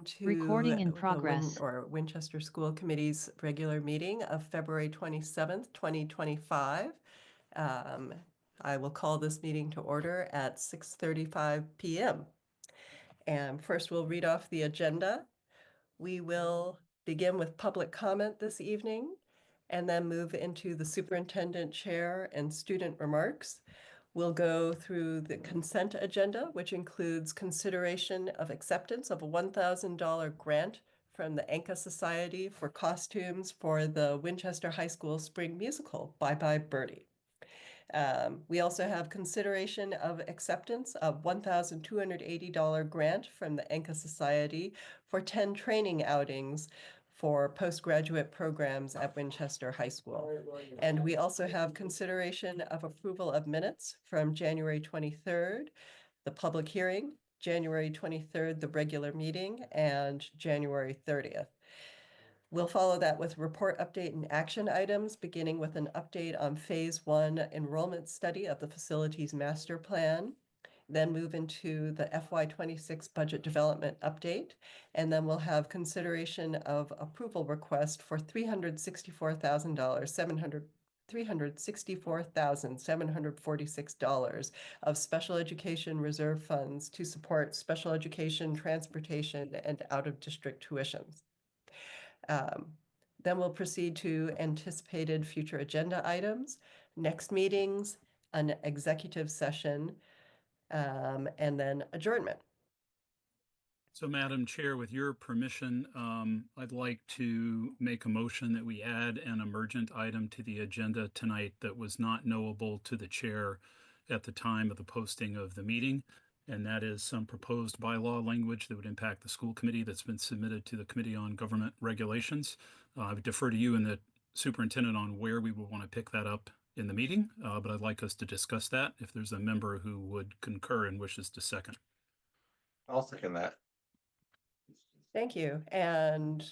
to Recording in the progress. Winchester School Committee's regular meeting of February 27th, 2025. Um, I will call this meeting to order at 6:35 p.m. And first, we'll read off the agenda. We will begin with public comment this evening and then move into the superintendent chair and student remarks. We'll go through the consent agenda, which includes consideration of acceptance of a $1,000 grant from the Anka Society for costumes for the Winchester High School Spring Musical, Bye Bye Birdie. We also have consideration of acceptance of $1,280 grant from the Anka Society for 10 training outings for postgraduate programs at Winchester High School. And we also have consideration of approval of minutes from January 23rd, the public hearing, January 23rd, the regular meeting, and January 30th. We'll follow that with report update and action items, beginning with an update on Phase 1 enrollment study of the facilities master plan, then move into the FY26 budget development update, and then we'll have consideration of approval request for $364,746 of special education reserve funds to support special education, transportation, and out-of-district tuitions. Um, Then we'll proceed to anticipated future agenda items, next meetings, an executive session, and then adjournment. So, Madam Chair, with your permission, I'd like to make a motion that we add an emergent item to the agenda tonight that was not knowable to the chair at the time of the posting of the meeting. And that is some proposed bylaw language that would impact the school committee that's been submitted to the Committee on Government Regulations. I would defer to you and the superintendent on where we would want to pick that up in the meeting, but I'd like us to discuss that if there's a member who would concur and wishes to second. I'll second that. Thank you. And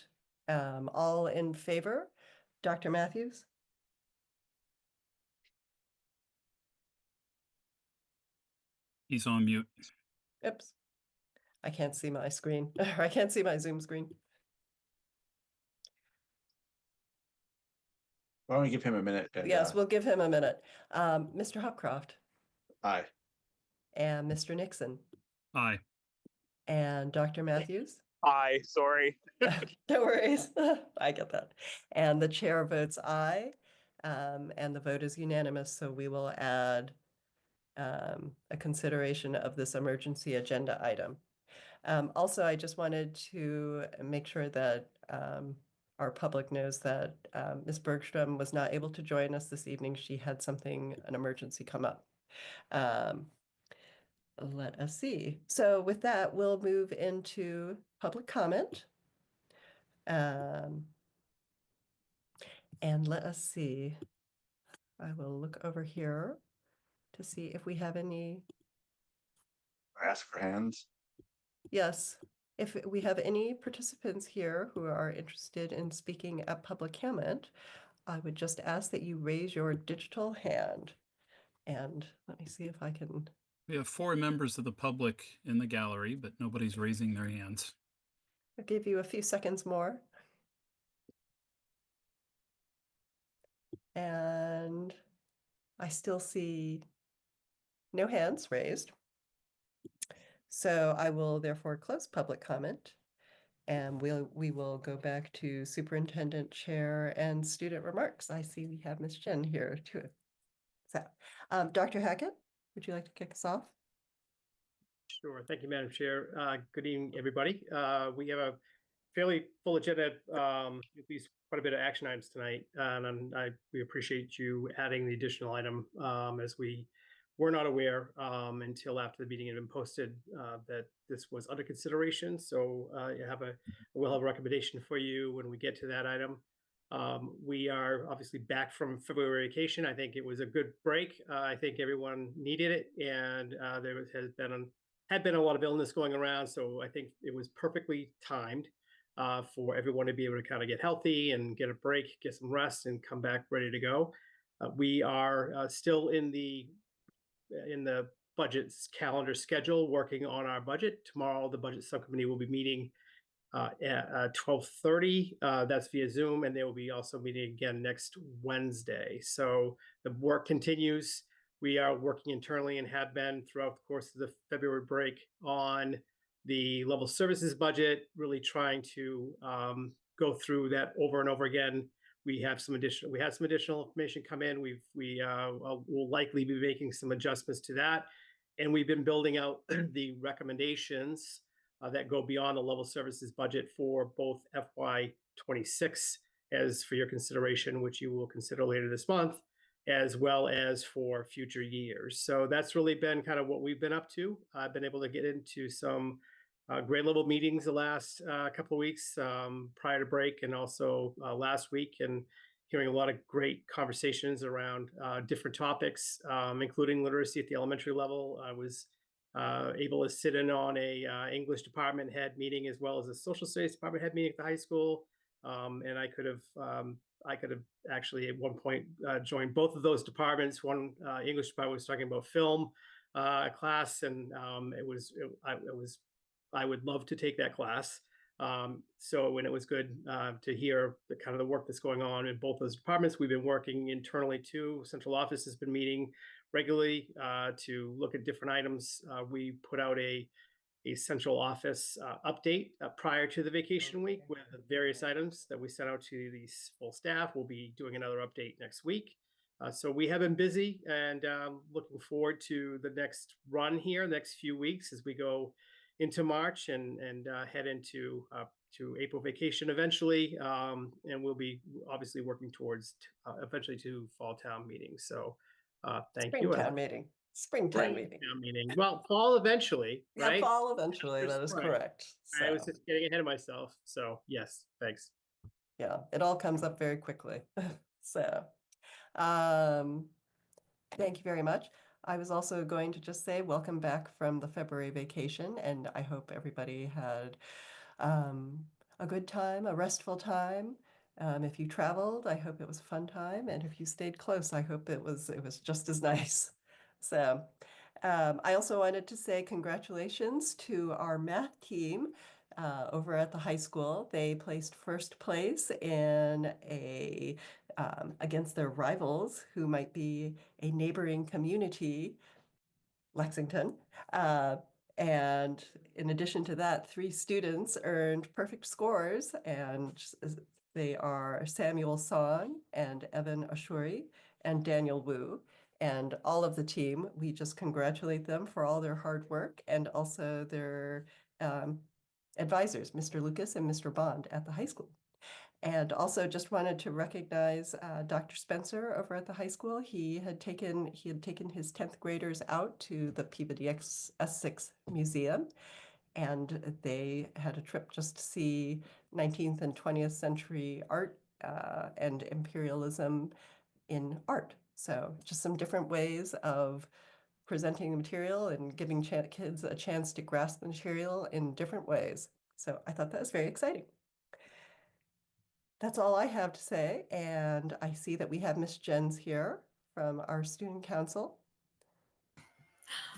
all in favor? Dr. Matthews? He's on mute. Oops. I can't see my screen. I can't see my Zoom screen. Why don't we give him a minute? And, Yes, we'll give him a minute. Mr. Hopcroft aye. and Mr. Nixon Aye. and Dr. Matthews? Aye, sorry. No worries. I get that. And the chair votes aye, and the vote is unanimous. So we will add a consideration of this emergency agenda item. Also, I just wanted to make sure that our public knows that Ms. Bergstrom was not able to join us this evening. She had an emergency come up. Let us see. So with that, we'll move into public comment. And let us see. I will look over here to see if we have any. Ask for hands. Yes, if we have any participants here who are interested in speaking at public comment, I would just ask that you raise your digital hand. And let me see if I can. We have 4 members of the public in the gallery, but nobody's raising their hands. I'll give you a few seconds more. And I still see no hands raised. So I will therefore close public comment, and we will go back to superintendent chair and student remarks. I see we have Ms. Jen here too. So, Dr. Hackett, would you like to kick us off? Sure. Thank you, Madam Chair. Good evening, everybody. We have a fairly full agenda, at least quite a bit of action items tonight. And we appreciate you adding the additional item as we were not aware until after the meeting had been posted that this was under consideration. So we'll have a recommendation for you when we get to that item. We are obviously back from February vacation. I think it was a good break. I think everyone needed it, and there had been a lot of illness going around. So I think it was perfectly timed for everyone to be able to kind of get healthy and get a break, get some rest, and come back ready to go. We are still in the budget calendar schedule, working on our budget. Tomorrow, the budget subcommittee will be meeting at 12:30. That's via Zoom, and they will be also meeting again next Wednesday. So the work continues. We are working internally and have been throughout the course of the February break on the level services budget, really trying to go through that over and over again. We had some additional information come in. Will likely be making some adjustments to that, and we've been building out the recommendations that go beyond the level services budget for both FY26 as for your consideration, which you will consider later this month, as well as for future years. So that's really been kind of what we've been up to. I've been able to get into some grade level meetings the last couple of weeks prior to break, and also last week, and hearing a lot of great conversations around different topics, including literacy at the elementary level. I was able to sit in on a English department head meeting as well as a social studies department head meeting at the high school, and I could have actually at one point joined both of those departments. One English department was talking about film class, and I would love to take that class. So when it was good to hear the kind of the work that's going on in both those departments. We've been working internally too. Central office has been meeting regularly to look at different items. We put out a central office update prior to the vacation week with the various items that we sent out to the full staff. We'll be doing another update next week. So we have been busy, and looking forward to the next run here, next few weeks as we go into March and head into to April vacation eventually. And we'll be obviously working towards eventually to fall town meetings. So thank you. Springtown meeting. Springtown meeting. Meeting. Well, fall eventually, Yeah, right? fall eventually. That is Right. correct. I was So, just getting ahead of myself. So yes, thanks. yeah, it all comes up very quickly. So, um, thank you very much. I was also going to just say welcome back from the February vacation, and I hope everybody had a good time, a restful time. If you traveled, I hope it was a fun time, and if you stayed close, I hope it was just as nice. So, I also wanted to say congratulations to our math team over at the high school. They placed first place in a against their rivals, who might be a neighboring community, Lexington. And in addition to that, 3 students earned perfect scores, and they are Samuel Song and Evan Ashuri and Daniel Wu. And all of the team, we just congratulate them for all their hard work, and also their advisors, Mr. Lucas and Mr. Bond at the high school. And also just wanted to recognize Dr. Spencer over at the high school. He had taken his 10th graders out to the Peabody S6 Museum, and they had a trip just to see 19th and 20th century art and imperialism in art. So just some different ways of presenting the material and giving kids a chance to grasp the material in different ways. So I thought that was very exciting. That's all I have to say, and I see that we have Miss Jens here from our student council.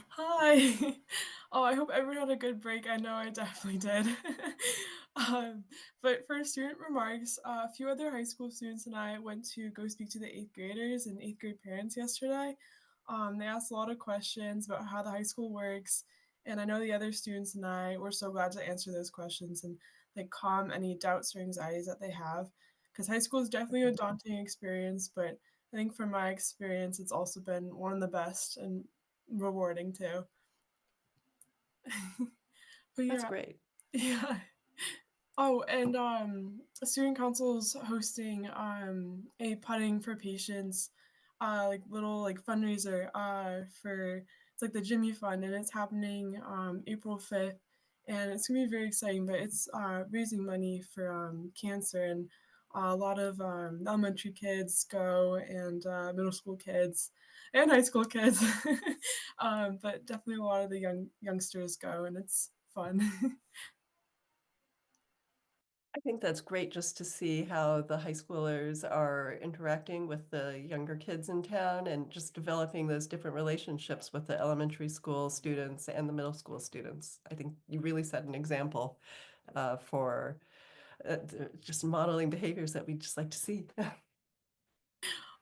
Hi. Oh, I hope everyone had a good break. I know I definitely did. But for student remarks, a few other high school students and I went to go speak to the 8th graders and 8th grade parents yesterday. They asked a lot of questions about how the high school works, and I know the other students and I were so glad to answer those questions and like calm any doubts or anxieties that they have, because high school is definitely a daunting experience, but I think from my experience, it's also been one of the best and rewarding too. But That's yeah, great. yeah. Oh, and student council's hosting a putting for patients, like little like fundraiser for it's like the Jimmy Fund, and it's happening April 5th, and it's gonna be very exciting. But it's raising money for cancer, and a lot of elementary kids go, and middle school kids and high school kids. But definitely a lot of the youngsters go, and it's fun. I think that's great just to see how the high schoolers are interacting with the younger kids in town and just developing those different relationships with the elementary school students and the middle school students. I think you really set an example for just modeling behaviors that we just like to see.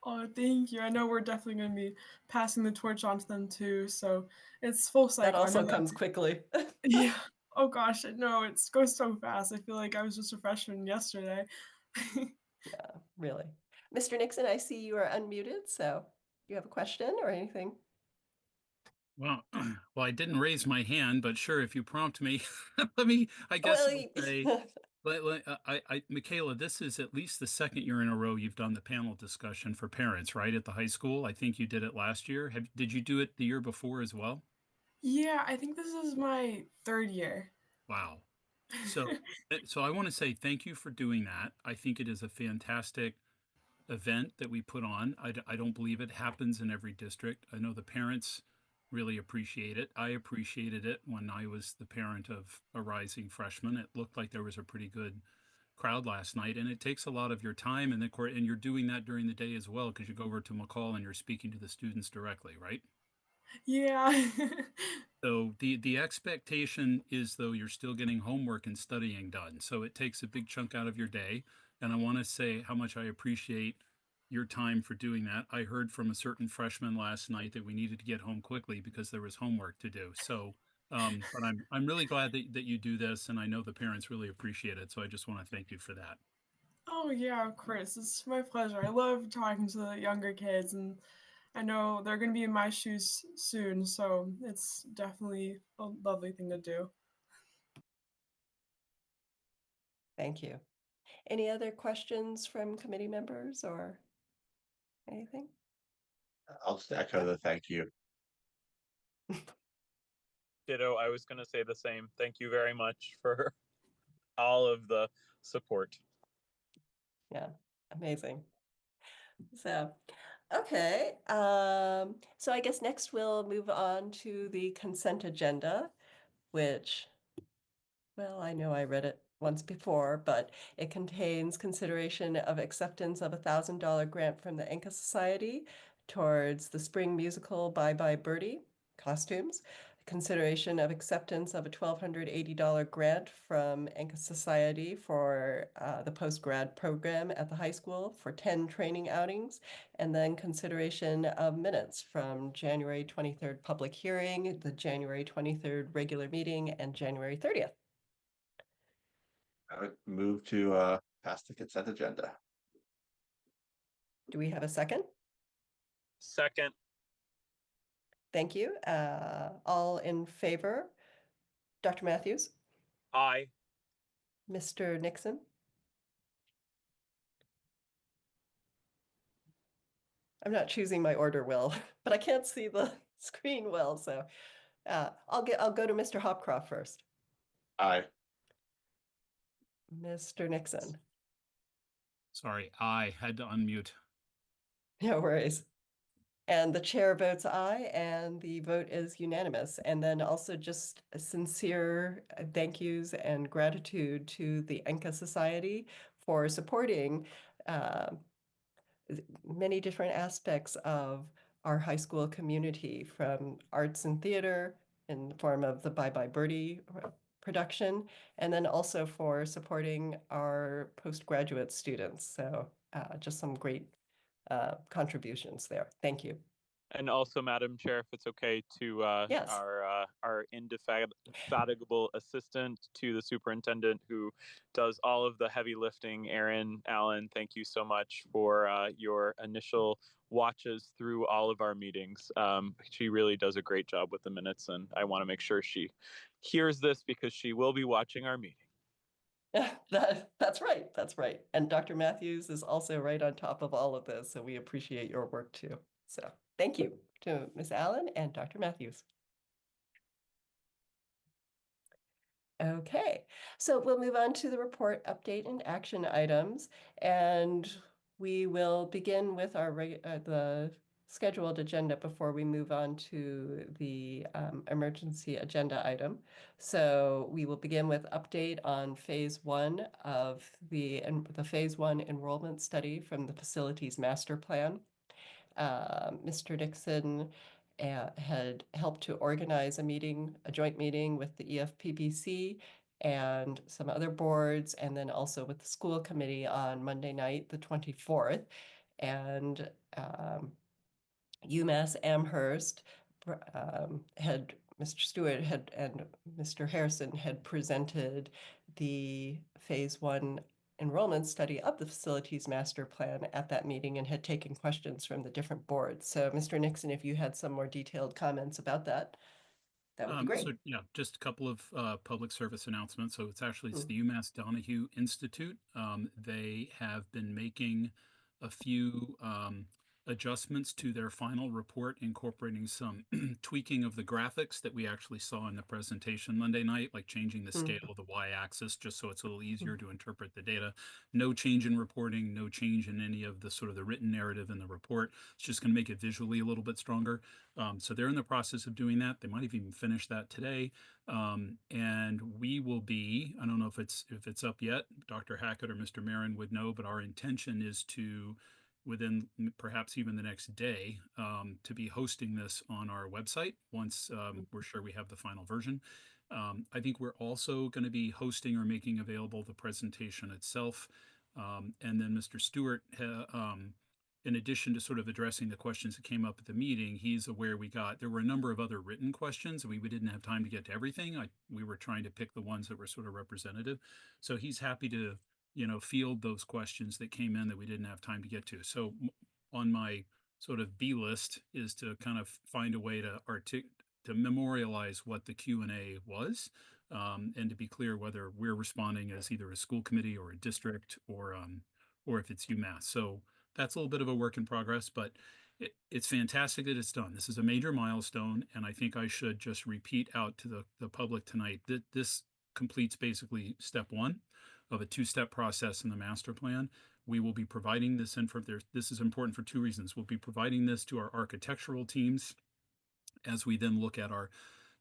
Oh, thank you. I know we're definitely going to be passing the torch on to them too. So it's full That cycle. I also know comes that's quickly. yeah. Oh gosh, no, it goes so fast. I feel like I was just a freshman yesterday. Yeah, really. Mr. Nixon, I see you are unmuted, so you have a question or anything? Well, well, I didn't raise my hand, but sure, if you prompt me, let me, I guess Well, I'll say, Michaela, this is at least the second year in a row you've done the panel discussion for parents, right, at the high school. I think you did it last year. Did you do it the year before as well? Yeah, I think this is my third year. Wow. So, so I want to say thank you for doing that. I think it is a fantastic event that we put on. I don't believe it happens in every district. I know the parents really appreciate it. I appreciated it when I was the parent of a rising freshman. It looked like there was a pretty good crowd last night, and it takes a lot of your time and the court, and you're doing that during the day as well because you go over to McCall and you're speaking to the students directly, right? Yeah. So the expectation is though you're still getting homework and studying done. So it takes a big chunk out of your day. And I want to say how much I appreciate your time for doing that. I heard from a certain freshman last night that we needed to get home quickly because there was homework to do. So but I'm really glad that you do this, and I know the parents really appreciate it. So I just want to thank you for that. Oh yeah, of course. It's my pleasure. I love talking to the younger kids, and I know they're going to be in my shoes soon, so it's definitely a lovely thing to do. Thank you. Any other questions from committee members or anything? I'll just echo the thank you. Ditto, I was going to say the same. Thank you very much for all of the support. Yeah, amazing. So, okay. So I guess next we'll move on to the consent agenda, which, well, I know I read it once before, but it contains consideration of acceptance of $1,000 grant from the Enka Society towards the spring musical Bye Bye Birdie costumes, consideration of acceptance of a $1,280 grant from Enka Society for the post-grad program at the high school for 10 training outings, and then consideration of minutes from January 23rd public hearing, the January 23rd regular meeting, and January 30th. I would move to pass the consent agenda. Do we have a second? Second, Thank you. All in favor? Dr. Matthews, aye. Mr. Nixon? I'm not choosing my order well, but I can't see the screen well, so I'll go to Mr. Hopcroft first. Aye. Mr. Nixon. Sorry, I had to unmute. No worries. And the chair votes aye, and the vote is unanimous. And then also just a sincere thank yous and gratitude to the Enka Society for supporting many different aspects of our high school community, from arts and theater in the form of the Bye Bye Birdie production, and then also for supporting our postgraduate students. So just some great contributions there. Thank you. And also, Madam Chair, if it's okay, to Yes. our indefatigable assistant to the superintendent who does all of the heavy lifting, Erin Allen, thank you so much for your initial watches through all of our meetings. She really does a great job with the minutes, and I want to make sure she hears this because she will be watching our meeting. That's right. That's right. And Dr. Matthews is also right on top of all of this, so we appreciate your work too. So thank you to Ms. Allen and Dr. Matthews. Okay, so we'll move on to the report update and action items, and we will begin with our the scheduled agenda before we move on to the emergency agenda item. So we will begin with update on phase one of the phase one enrollment study from the facilities master plan. Mr. Nixon had helped to organize a joint meeting with the EFPBC and some other boards, and then also with the school committee on Monday night, the 24th. And UMass Amherst had Mr. Stewart had and Mr. Harrison had presented the phase one enrollment study of the facilities master plan at that meeting and had taken questions from the different boards. So Mr. Nixon, if you had some more detailed comments about that, that would be great. So yeah, just a couple of public service announcements. So it's Mm. the UMass Donahue Institute. They have been making a few adjustments to their final report, incorporating some tweaking of the graphics that we actually saw in the presentation Monday night, like changing the scale of the y-axis, just so it's a little easier to interpret the data. No change in reporting, no change in any of the sort of the written narrative in the report. It's just going to make it visually a little bit stronger. So they're in the process of doing that. They might have even finished that today. And we will be, I don't know if it's up yet, Dr. Hackett or Mr. Marin would know, but our intention is to, within perhaps even the next day, to be hosting this on our website once we're sure we have the final version. I think we're also going to be hosting or making available the presentation itself. And then Mr. Stewart, in addition to sort of addressing the questions that came up at the meeting, he's aware there were a number of other written questions. We didn't have time to get to everything. We were trying to pick the ones that were sort of representative. So he's happy to, field those questions that came in that we didn't have time to get to. So on my sort of B list is to kind of find a way to memorialize what the Q&A was, and to be clear whether we're responding as either a school committee or a district or if it's UMass. So that's a little bit of a work in progress, but it's fantastic that it's done. This is a major milestone, and I think I should just repeat out to the public tonight that this completes basically step one of a two-step process in the master plan. We will be providing this this is important for two reasons. We'll be providing this to our architectural teams as we then look at our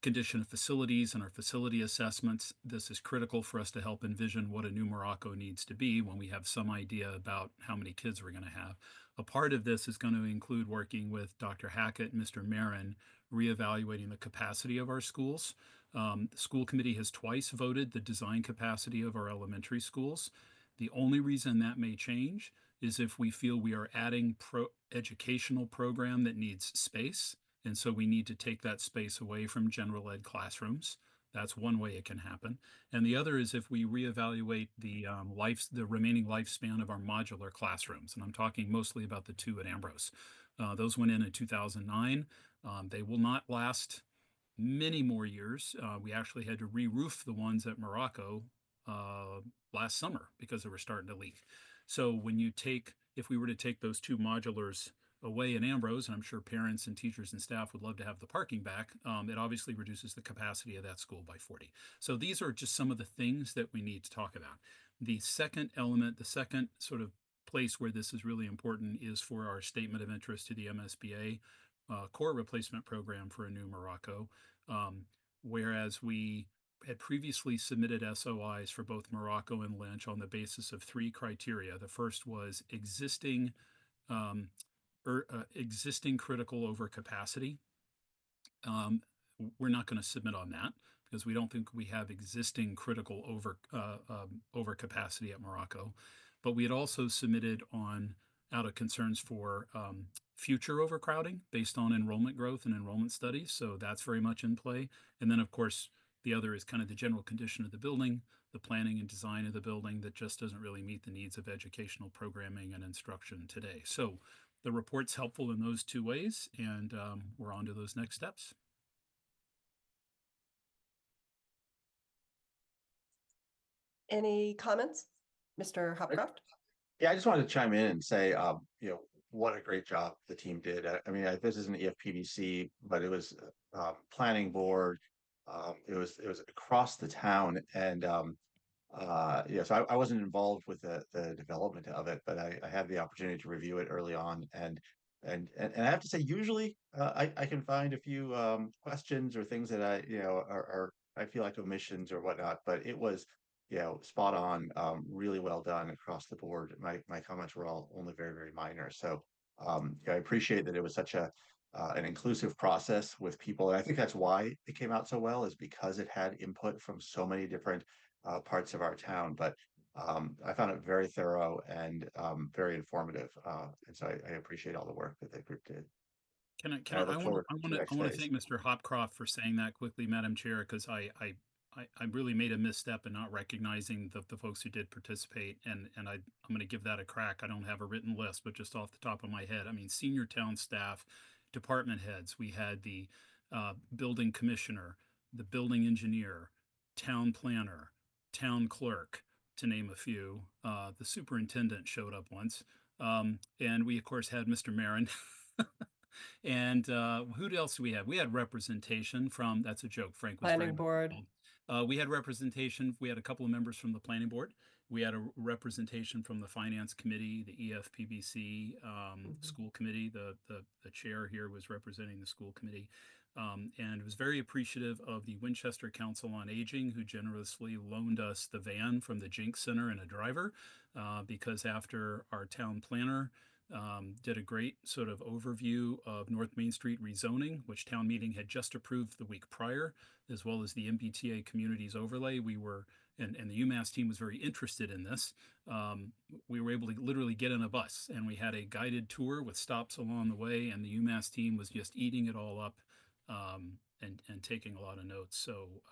condition of facilities and our facility assessments. This is critical for us to help envision what a new Morocco needs to be when we have some idea about how many kids we're going to have. A part of this is going to include working with Dr. Hackett and Mr. Marin, reevaluating the capacity of our schools. The school committee has twice voted the design capacity of our elementary schools. The only reason that may change is if we feel we are adding educational program that needs space. And so we need to take that space away from general ed classrooms. That's one way it can happen. And the other is if we reevaluate the remaining lifespan of our modular classrooms. And I'm talking mostly about the two at Ambrose. Those went in 2009. They will not last many more years. We actually had to re-roof the ones at Morocco last summer because they were starting to leak. So if we were to take those two modulars away in Ambrose, and I'm sure parents and teachers and staff would love to have the parking back, it obviously reduces the capacity of that school by 40. So these are just some of the things that we need to talk about. The second element, the second sort of place where this is really important is for our statement of interest to the MSBA core replacement program for a new Morocco. Whereas we had previously submitted SOIs for both Morocco and Lynch on the basis of three criteria. The first was existing critical overcapacity. We're not going to submit on that because we don't think we have existing critical overcapacity at Morocco. But we had also submitted out of concerns for future overcrowding based on enrollment growth and enrollment studies. So that's very much in play. And then, of course, the other is kind of the general condition of the building, the planning and design of the building that just doesn't really meet the needs of educational programming and instruction today. So the report's helpful in those two ways, and we're on to those next steps. Any comments, Mr. Hopcroft? Yeah, I just wanted to chime in and say, what a great job the team did. I mean, this isn't EFPBC, but it was planning board. It was across the town, and so I wasn't involved with the development of it, but I had the opportunity to review it early on, and I have to say, usually I can find a few questions or things that are I feel like omissions or whatnot, but it was spot on, really well done across the board. My comments were all only very, very minor. So I appreciate that it was such an inclusive process with people. And I think that's why it came out so well, is because it had input from so many different parts of our town, but I found it very thorough and very informative. And so I appreciate all the work that the group did. And I I look want to, forward to the next I want to phase. thank Mr. Hopcroft for saying that quickly, Madam Chair, because I really made a misstep in not recognizing the folks who did participate, and I'm going to give that a crack. I don't have a written list, but just off the top of my head, I mean, senior town staff, department heads. We had the building commissioner, the building engineer, town planner, town clerk, to name a few. The superintendent showed up once, and we of course had Mr. Marin. And who else do we have? We had representation from, that's a joke, Frank was very Planning board. we had representation, we had a couple of members from the planning board. We had a representation from the finance committee, the EFPBC school committee. The chair here was representing the school committee. And was very appreciative of the Winchester Council on Aging, who generously loaned us the van from the Jinx Center and a driver, because after our town planner did a great sort of overview of North Main Street rezoning, which town meeting had just approved the week prior, as well as the MBTA communities overlay. We were, and the UMass team was very interested in this. We were able to literally get in a bus, and we had a guided tour with stops along the way, and the UMass team was just eating it all up and taking a lot of notes. So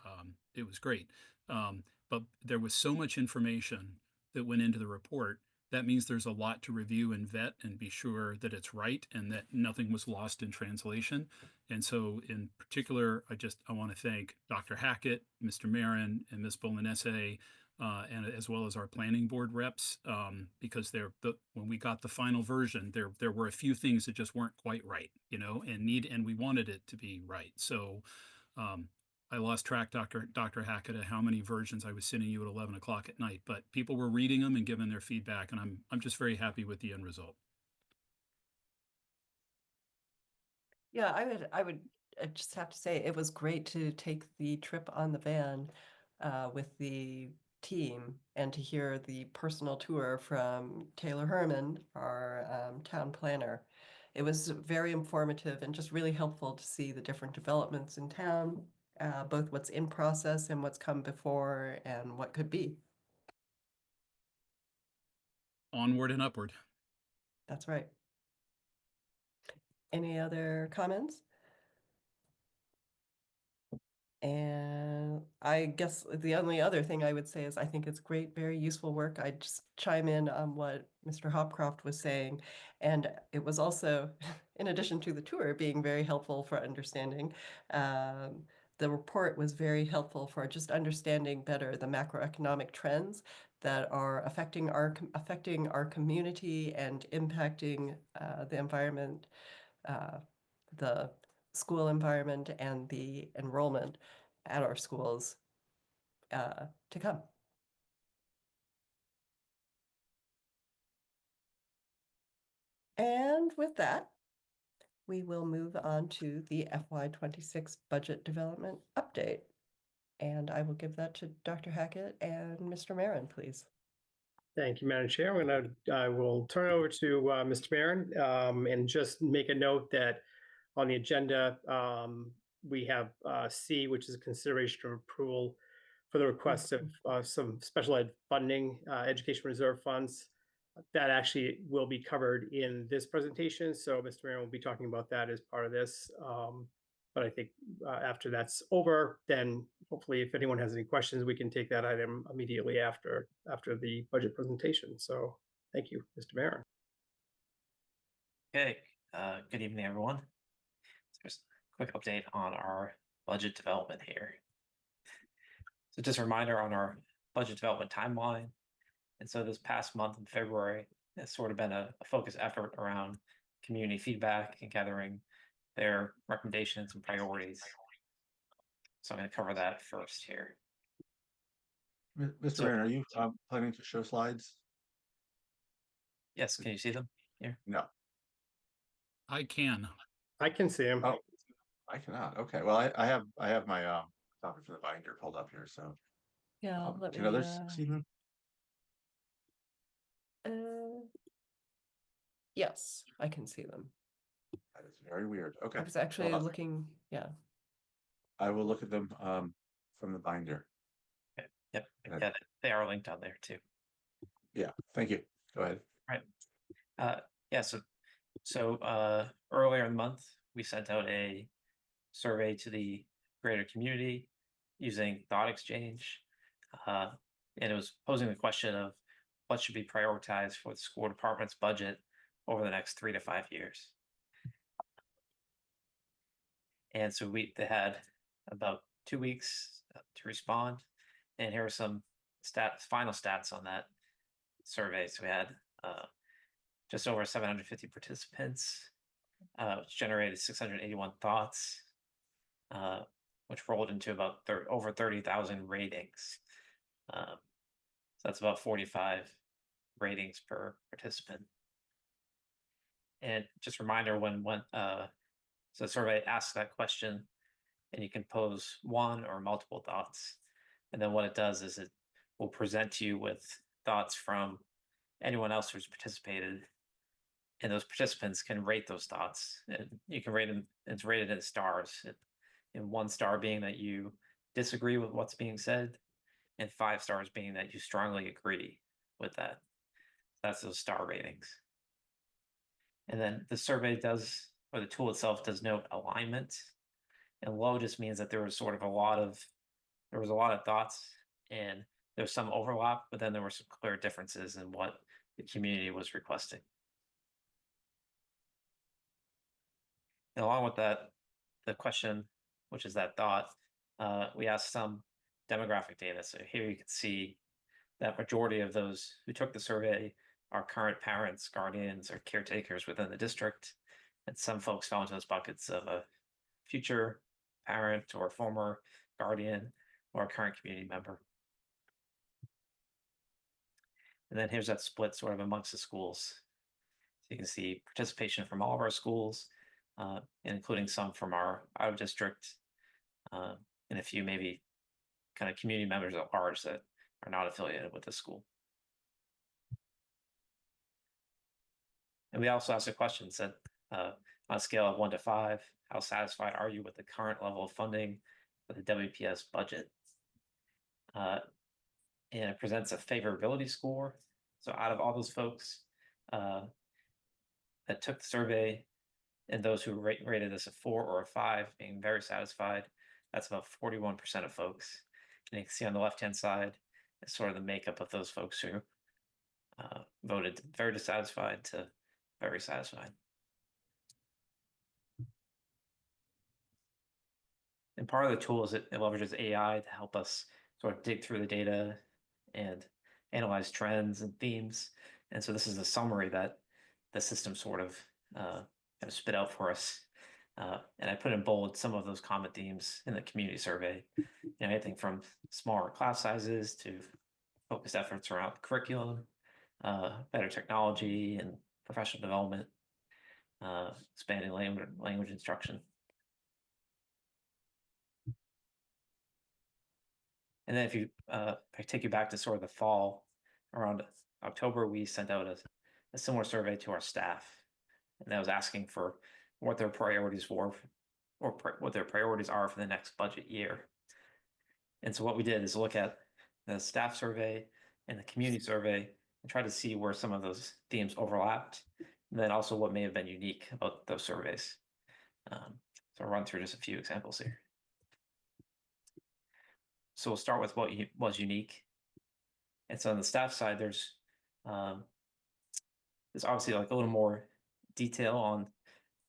it was great. But there was so much information that went into the report. That means there's a lot to review and vet and be sure that it's right and that nothing was lost in translation. And so in particular, I want to thank Dr. Hackett, Mr. Marin, and Ms. Bolognese, and as well as our planning board reps, because when we got the final version, there were a few things that just weren't quite right, and we wanted it to be right. So I lost track, Dr. Hackett, of how many versions I was sending you at 11 o'clock at night, but people were reading them and giving their feedback, and I'm just very happy with the end result. Yeah, I would just have to say it was great to take the trip on the van with the team and to hear the personal tour from Taylor Herman, our town planner. It was very informative and just really helpful to see the different developments in town, both what's in process and what's come before and what could be. Onward and upward. That's right. Any other comments? And I guess the only other thing I would say is I think it's great, very useful work. I just chime in on what Mr. Hopcroft was saying. And it was also, in addition to the tour being very helpful for understanding, the report was very helpful for just understanding better the macroeconomic trends that are affecting our community and impacting the environment, the school environment and the enrollment at our schools to come. And with that, we will move on to the FY26 budget development update. And I will give that to Dr. Hackett and Mr. Marin, please. Thank you, Madam Chair. I will turn it over to Mr. Marin and just make a note that on the agenda, we have C, which is a consideration of approval for the request of some special ed funding, education reserve funds. That actually will be covered in this presentation. So Mr. Marin will be talking about that as part of this. But I think after that's over, then hopefully if anyone has any questions, we can take that item immediately after the budget presentation. So thank you, Mr. Marin. Okay, good evening, everyone. Just a quick update on our budget development here. So just a reminder on our budget development timeline. And so this past month in February has sort of been a focused effort around community feedback and gathering their recommendations and priorities. So I'm going to cover that first here. Mr. Marin, are you planning to show slides? Yes, can you see them here? No. I can. I can see him. Oh, I cannot. Okay. Well, I have my copy from the binder pulled up here. So Yeah, let can me. others see them? Yes, I can see them. That is very weird. Okay. I was actually Well, looking, yeah. I will look at them from the binder. Okay. Yep. Okay. Yeah, they are linked on there too. Yeah, thank you. Go ahead. Yeah, so earlier in the month, we sent out a survey to the greater community using Thought Exchange. And it was posing the question of what should be prioritized for the school department's budget over the next 3 to 5 years. And so they had about 2 weeks to respond. And here are some final stats on that survey. So we had just over 750 participants, which generated 681 thoughts, which rolled into about over 30,000 ratings. So that's about 45 ratings per participant. And just a reminder, so the survey asks that question, and you can pose one or multiple thoughts. And then what it does is it will present you with thoughts from anyone else who's participated, and those participants can rate those thoughts. And you can rate them, it's rated in stars. And 1 star being that you disagree with what's being said, and 5 stars being that you strongly agree with that. That's those star ratings. And then the survey does, or the tool itself does note alignment. And low just means that there was sort of a lot of thoughts, and there's some overlap, but then there were some clear differences in what the community was requesting. And along with that, the question, which is that thought, we asked some demographic data. So here you can see that majority of those who took the survey are current parents, guardians, or caretakers within the district. And some folks fell into those buckets of a future parent or former guardian or a current community member. And then here's that split sort of amongst the schools. So you can see participation from all of our schools, including some from our out of district, and a few maybe kind of community members at large that are not affiliated with the school. And we also asked a question said, on a scale of 1 to 5, how satisfied are you with the current level of funding for the WPS budget? And it presents a favorability score. So out of all those folks that took the survey, and those who rated this a 4 or a 5, being very satisfied, that's about 41% of folks. And you can see on the left-hand side, it's sort of the makeup of those folks who voted very dissatisfied to very satisfied. And part of the tool is it leverages AI to help us sort of dig through the data and analyze trends and themes. And so this is a summary that the system sort of kind of spit out for us. And I put in bold some of those common themes in the community survey. Anything from smaller class sizes to focused efforts around curriculum, better technology and professional development, expanding language instruction. And then if I take you back to sort of the fall, around October, we sent out a similar survey to our staff, and that was asking for what their priorities were, or what their priorities are for the next budget year. And so what we did is look at the staff survey and the community survey and try to see where some of those themes overlapped, and then also what may have been unique about those surveys. So I'll run through just a few examples here. So we'll start with what was unique. And so on the staff side, there's obviously like a little more detail on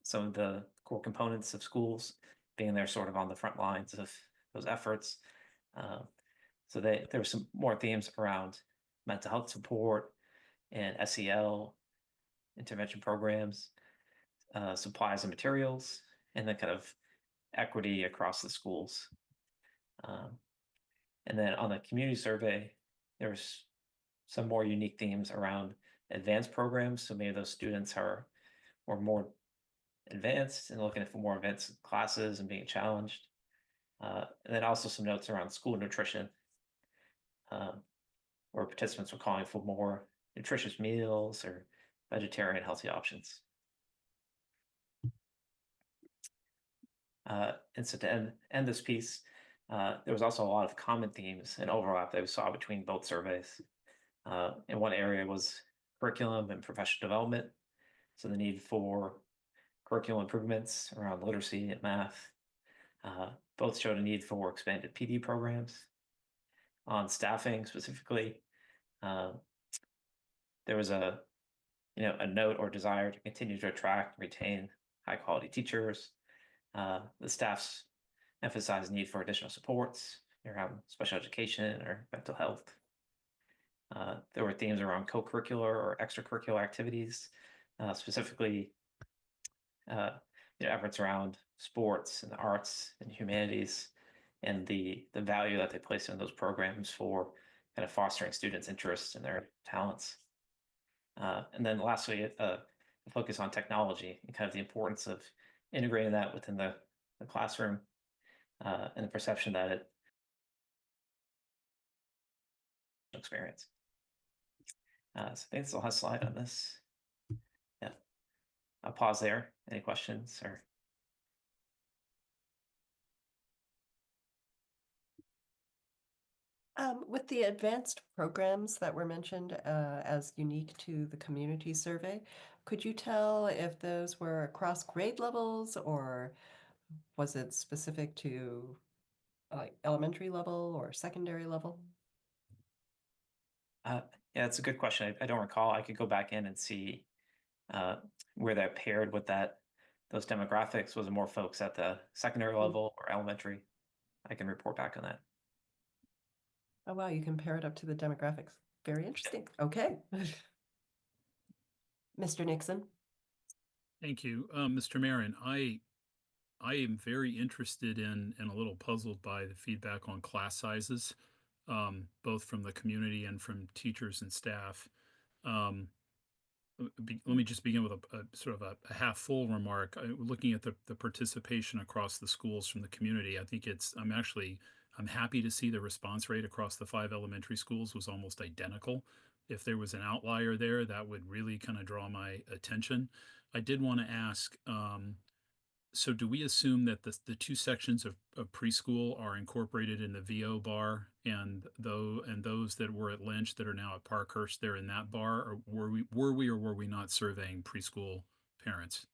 some of the core components of schools, being there sort of on the front lines of those efforts. So there were some more themes around mental health support and SEL, intervention programs, supplies and materials, and then kind of equity across the schools. And then on the community survey, there's some more unique themes around advanced programs. So maybe those students are more advanced and looking for more advanced classes and being challenged. And then also some notes around school nutrition, where participants were calling for more nutritious meals or vegetarian healthy options. And so to end this piece, There was also a lot of common themes and overlap that we saw between both surveys. And one area was curriculum and professional development. So the need for curriculum improvements around literacy and math. Both showed a need for expanded PD programs. On staffing specifically, there was a note or desire to continue to attract and retain high quality teachers. The staffs emphasized the need for additional supports around special education or mental health. There were themes around co-curricular or extracurricular activities, specifically efforts around sports and the arts and humanities, and the value that they place in those programs for kind of fostering students' interests and their talents. And then lastly, a focus on technology and kind of the importance of integrating that within the classroom, and the perception that it experience. So I think that's the last slide on this. Yeah, I'll pause there. Any questions or? With the advanced programs that were mentioned as unique to the community survey, could you tell if those were across grade levels, or was it specific to like elementary level or secondary level? Yeah, it's a good question. I don't recall. I could go back in and see where that paired with those demographics. Was it more folks at the secondary level or elementary? I can report back on that. Oh, wow, you can pair it up to the demographics. Very interesting. Okay. Mr. Nixon. Thank you, Mr. Marin. I am very interested in and a little puzzled by the feedback on class sizes, both from the community and from teachers and staff. Um, Let me just begin with a sort of a half full remark. Looking at the participation across the schools from the community, I think I'm happy to see the response rate across the 5 elementary schools was almost identical. If there was an outlier there, that would really kind of draw my attention. I did want to ask, so do we assume that the 2 sections of preschool are incorporated in the VO bar, and those that were at Lynch that are now at Parkhurst, they're in that bar, or were we not surveying preschool parents?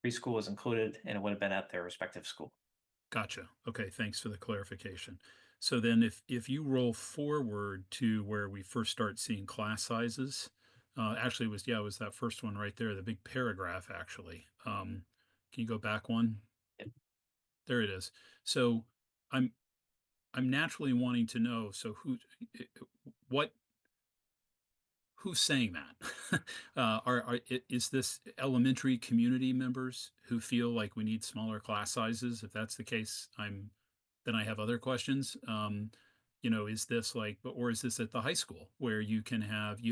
Preschool was included, and it would have been at their respective school. Gotcha. Okay, thanks for the clarification. So then if you roll forward to where we first start seeing class sizes, actually it was that first one right there, the big paragraph actually. Can you go back one? Yep. There it is. So I'm naturally wanting to know, so who's saying that? Is this elementary community members who feel like we need smaller class sizes? If that's the case, then I have other questions. Is this or is this at the high school where you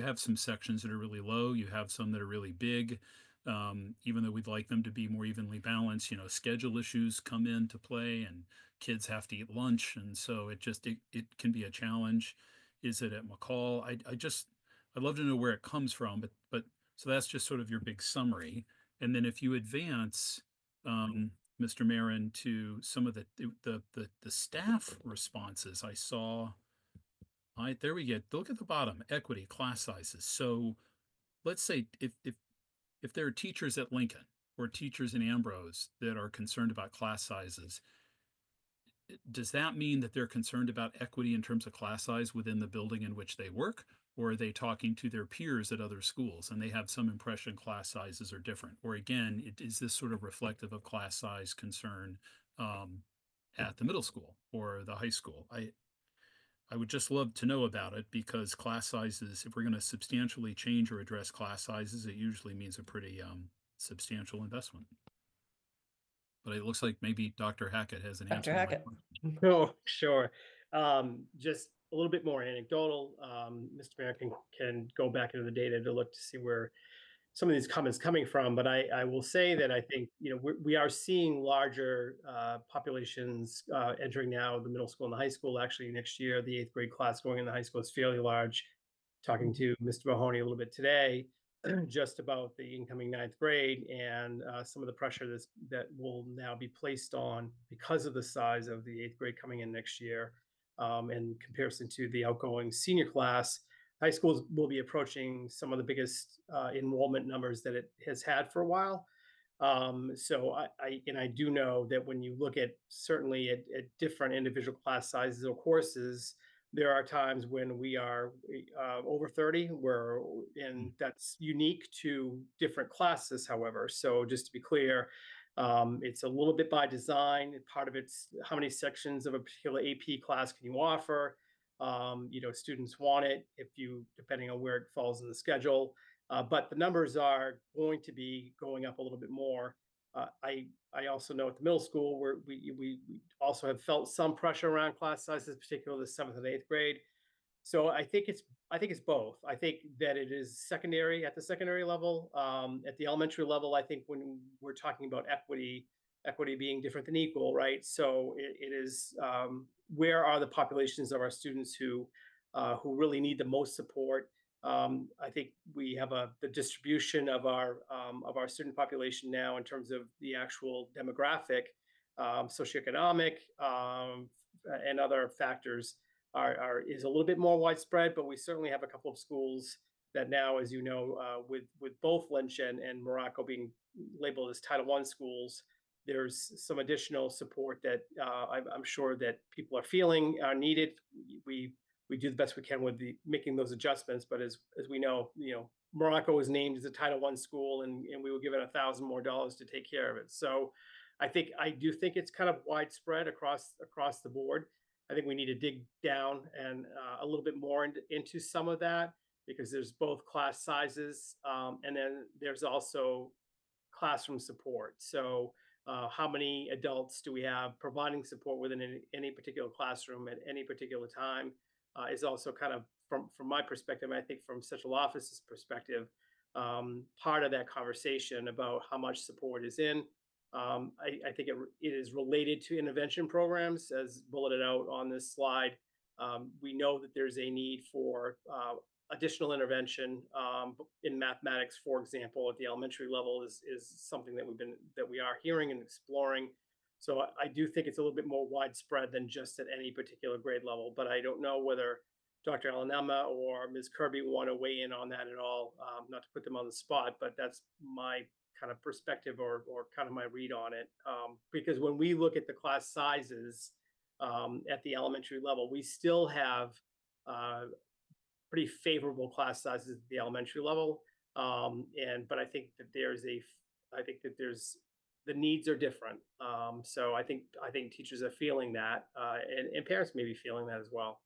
have some sections that are really low, you have some that are really big, even though we'd like them to be more evenly balanced, schedule issues come into play and kids have to eat lunch. And so it can be a challenge. Is it at McCall? I'd love to know where it comes from, but so that's just sort of your big summary. And then if you advance, Mr. Marin, to some of the staff responses I saw. There we get. Look at the bottom, equity, class sizes. So let's say if there are teachers at Lincoln or teachers in Ambrose that are concerned about class sizes, does that mean that they're concerned about equity in terms of class size within the building in which they work? Or are they talking to their peers at other schools and they have some impression class sizes are different? Or again, is this sort of reflective of class size concern at the middle school or the high school? I would just love to know about it, because class sizes, if we're going to substantially change or address class sizes, it usually means a pretty substantial investment. But it looks like maybe Dr. Hackett has an answer. Dr. Hackett. Oh, sure. Just a little bit more anecdotal. Mr. Mayor can go back into the data to look to see where some of these comments coming from. But I will say that I think we are seeing larger populations entering now the middle school and the high school. Actually, next year the 8th grade class going in the high school is fairly large. Talking to Mr. Mahoney a little bit today, just about the incoming ninth grade and some of the pressure that will now be placed on because of the size of the eighth grade coming in next year. In comparison to the outgoing senior class, high schools will be approaching some of the biggest enrollment numbers that it has had for a while. So I do know that when you look at certainly at different individual class sizes or courses, there are times when we are over 30, and that's unique to different classes, however. So just to be clear, it's a little bit by design. Part of it's how many sections of a particular AP class can you offer. Students want it depending on where it falls in the schedule. But the numbers are going to be going up a little bit more. I also know at the middle school where we also have felt some pressure around class sizes, particularly the seventh and eighth grade. So I think it's both. I think that it is secondary at the secondary level. At the elementary level, I think when we're talking about equity being different than equal, right? So it is where are the populations of our students who really need the most support. I think we have the distribution of our student population now in terms of the actual demographic, socioeconomic, and other factors is a little bit more widespread. But we certainly have a couple of schools that now, as you know, with both Lynch and Morocco being labeled as Title I schools, there's some additional support that I'm sure that people are feeling are needed. We do the best we can with making those adjustments. But as we know, Morocco was named as a Title I school, and we were given $1,000 more to take care of it. So I do think it's kind of widespread across the board. I think we need to dig down and a little bit more into some of that, because there's both class sizes, and then there's also classroom support. So how many adults do we have providing support within any particular classroom at any particular time is also kind of, from my perspective, and I think from central office's perspective, part of that conversation about how much support is in. I think it is related to intervention programs, as bulleted out on this slide. We know that there's a need for additional intervention in mathematics, for example, at the elementary level is something that we are hearing and exploring. So I do think it's a little bit more widespread than just at any particular grade level. But I don't know whether Dr. Alanema or Ms. Kirby want to weigh in on that at all. Not to put them on the spot, but that's my kind of perspective or kind of my read on it. Because when we look at the class sizes at the elementary level, we still have pretty favorable class sizes at the elementary level. But I think that the needs are different. So I think teachers are feeling that, and parents may be feeling that as well.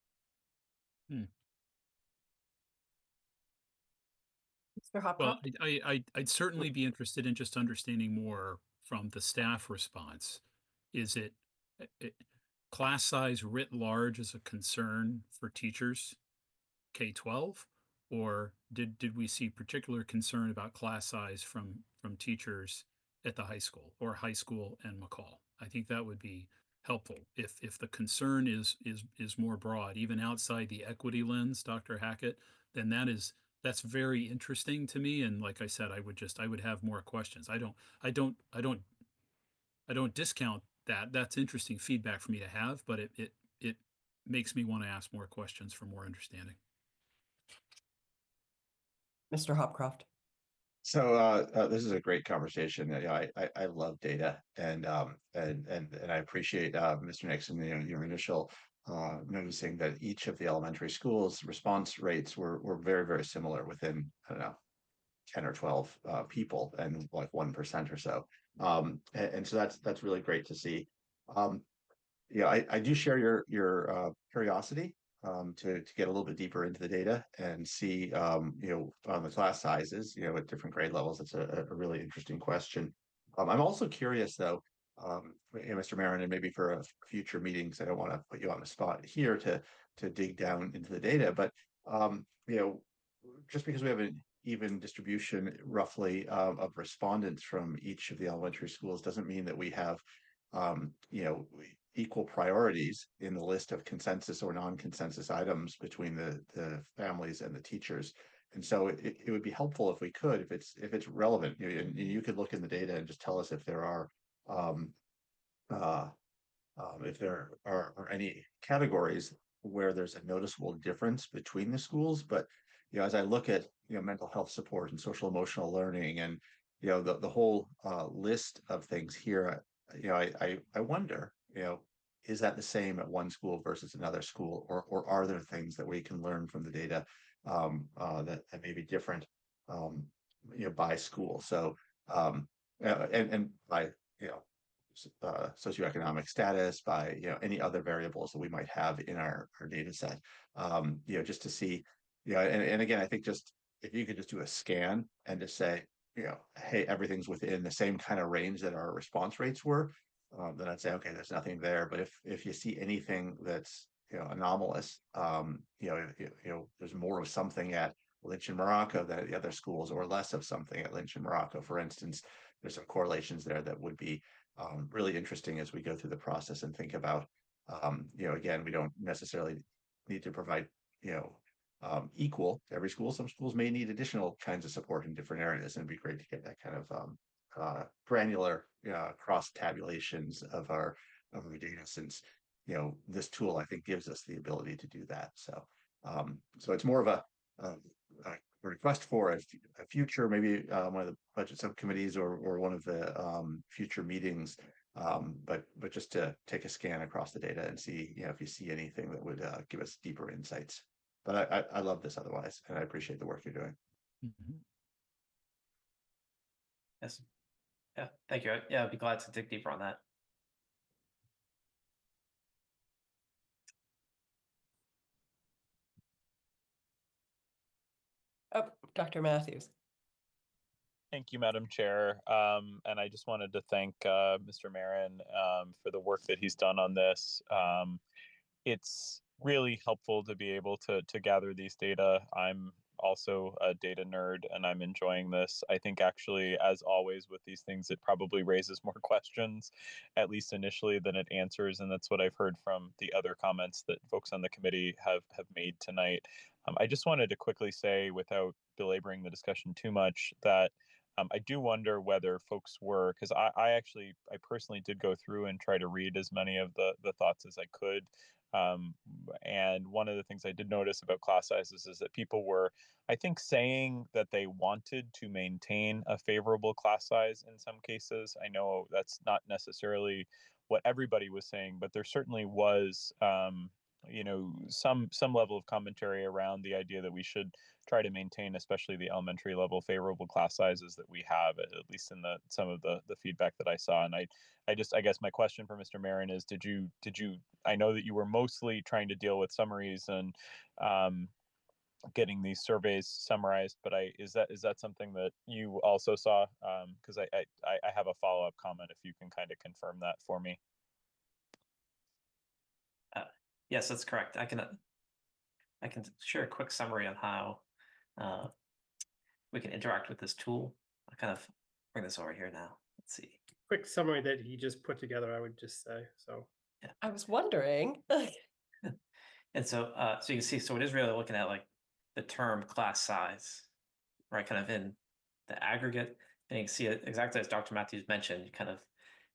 Mr. Hopcroft? Well, I'd certainly be interested in just understanding more from the staff response. Is it class size writ large is a concern for teachers K-12, or did we see particular concern about class size from teachers at the high school or high school and McCall? I think that would be helpful if the concern is more broad, even outside the equity lens, Dr. Hackett, then that's very interesting to me. And like I said, I would have more questions. I don't discount that. That's interesting feedback for me to have, but it makes me want to ask more questions for more understanding. Mr. Hopcroft? So this is a great conversation. I love data, and I appreciate Mr. Nixon, your initial noticing that each of the elementary schools' response rates were very, very similar within, I don't know, 10 or 12 people, and like 1% or so. And so that's really great to see. I do share your curiosity to get a little bit deeper into the data and see, on the class sizes, at different grade levels. It's a really interesting question. I'm also curious, though, Mr. Marin, and maybe for future meetings, I don't want to put you on the spot here to dig down into the data, but just because we have an even distribution roughly of respondents from each of the elementary schools doesn't mean that we have equal priorities in the list of consensus or non-consensus items between the families and the teachers. And so it would be helpful if we could, if it's relevant, and you could look in the data and just tell us if there are um, uh, if there are any categories where there's a noticeable difference between the schools. But as I look at mental health support and social emotional learning, and the whole list of things here, I wonder, is that the same at one school versus another school, or are there things that we can learn from the data that may be different, by school? So and by you know socioeconomic status, by any other variables that we might have in our data set, just to see, and again, I think just if you could just do a scan and just say, hey, everything's within the same kind of range that our response rates were, then I'd say, okay, there's nothing there. But if you see anything that's anomalous, there's more of something at Lynch and Morocco than at the other schools, or less of something at Lynch and Morocco, for instance, there's some correlations there that would be really interesting as we go through the process and think about, again, we don't necessarily need to provide, equal to every school. Some schools may need additional kinds of support in different areas, and it'd be great to get that kind of granular cross tabulations of our data, since this tool, I think, gives us the ability to do that. So it's more of a request for a future, maybe one of the budget subcommittees, or one of the future meetings, but just to take a scan across the data and see if you see anything that would give us deeper insights. But I love this otherwise, and I appreciate the work you're doing. Mhm. Yes. Yeah. Thank you. Yeah, I'd be glad to dig deeper on that. Oh, Dr. Matthews. Thank you, Madam Chair. And I just wanted to thank Mr. Marin for the work that he's done on this. It's really helpful to be able to gather these data. I'm also a data nerd, and I'm enjoying this. I think actually, as always with these things, it probably raises more questions, at least initially, than it answers. And that's what I've heard from the other comments that folks on the committee have made tonight. I just wanted to quickly say, without belaboring the discussion too much, that I do wonder whether folks were, because I personally did go through and try to read as many of the thoughts as I could. And one of the things I did notice about class sizes is that people were, I think, saying that they wanted to maintain a favorable class size in some cases. I know that's not necessarily what everybody was saying, but there certainly was, some level of commentary around the idea that we should try to maintain, especially the elementary level, favorable class sizes that we have, at least in some of the feedback that I saw. And I guess my question for Mr. Marin is, did you, I know that you were mostly trying to deal with summaries and getting these surveys summarized, but is that something that you also saw? Because I have a follow-up comment if you can kind of confirm that for me. Yes, that's correct. I can share a quick summary on how we can interact with this tool. I kind of bring this over here now. Let's see. Quick summary that he just put together, I would just say. So Yeah. I was wondering. And so you can see, so it is really looking at like the term class size, right? Kind of in the aggregate. And you can see it exactly as Dr. Matthews mentioned, kind of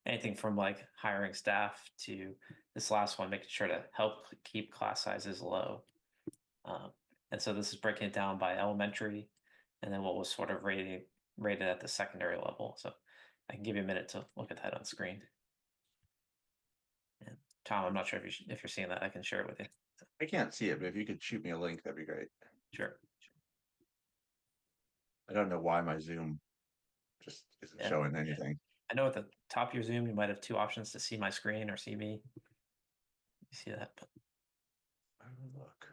anything from like hiring staff to this last one, making sure to help keep class sizes low. And so this is breaking it down by elementary, and then what was sort of rated at the secondary level. So I can give you a minute to look at that on screen. And Tom, I'm not sure if you're seeing that. I can share it with you. I can't see it, but if you could shoot me a link, that'd be great. Sure. I don't know why my Zoom just isn't showing anything. I know at the top of your Zoom, you might have two options to see my screen or see me. You see that? But I will look.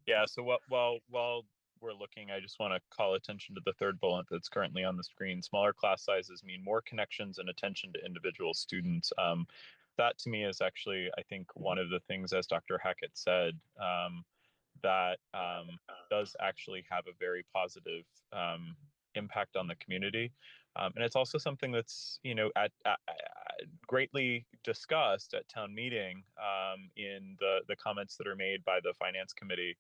Yeah, so while we're looking, I just want to call attention to the third bullet that's currently on the screen. Smaller class sizes mean more connections and attention to individual students. That to me is actually, I think, one of the things, as Dr. Hackett said, that does actually have a very positive impact on the community. And it's also something that's, greatly discussed at town meeting in the comments that are made by the finance committee.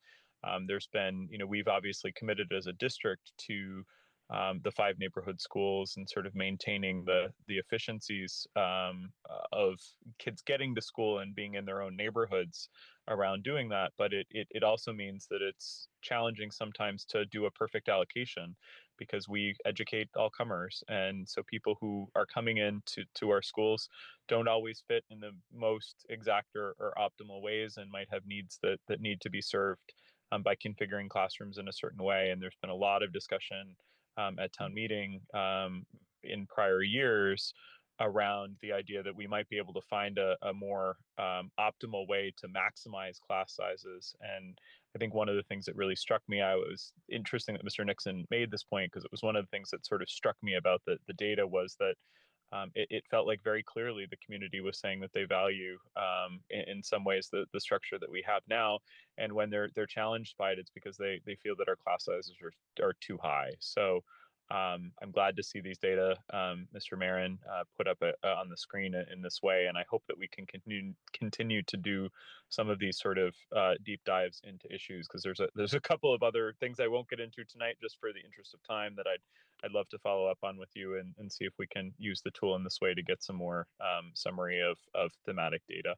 There's been, we've obviously committed as a district to the 5 neighborhood schools and sort of maintaining the efficiencies of kids getting to school and being in their own neighborhoods around doing that. But it also means that it's challenging sometimes to do a perfect allocation, because we educate all comers. And so people who are coming in to our schools don't always fit in the most exact or optimal ways, and might have needs that need to be served by configuring classrooms in a certain way. And there's been a lot of discussion at town meeting in prior years around the idea that we might be able to find a more optimal way to maximize class sizes. And I think one of the things that really struck me, I was interesting that Mr. Nixon made this point, because it was one of the things that sort of struck me about the data, was that it felt like very clearly the community was saying that they value in some ways the structure that we have now. And when they're challenged by it, it's because they feel that our class sizes are too high. So I'm glad to see these data, Mr. Marin, put up on the screen in this way. And I hope that we can continue to do some of these sort of deep dives into issues, because there's a couple of other things I won't get into tonight, just for the interest of time, that I'd love to follow up on with you and see if we can use the tool in this way to get some more summary of thematic data.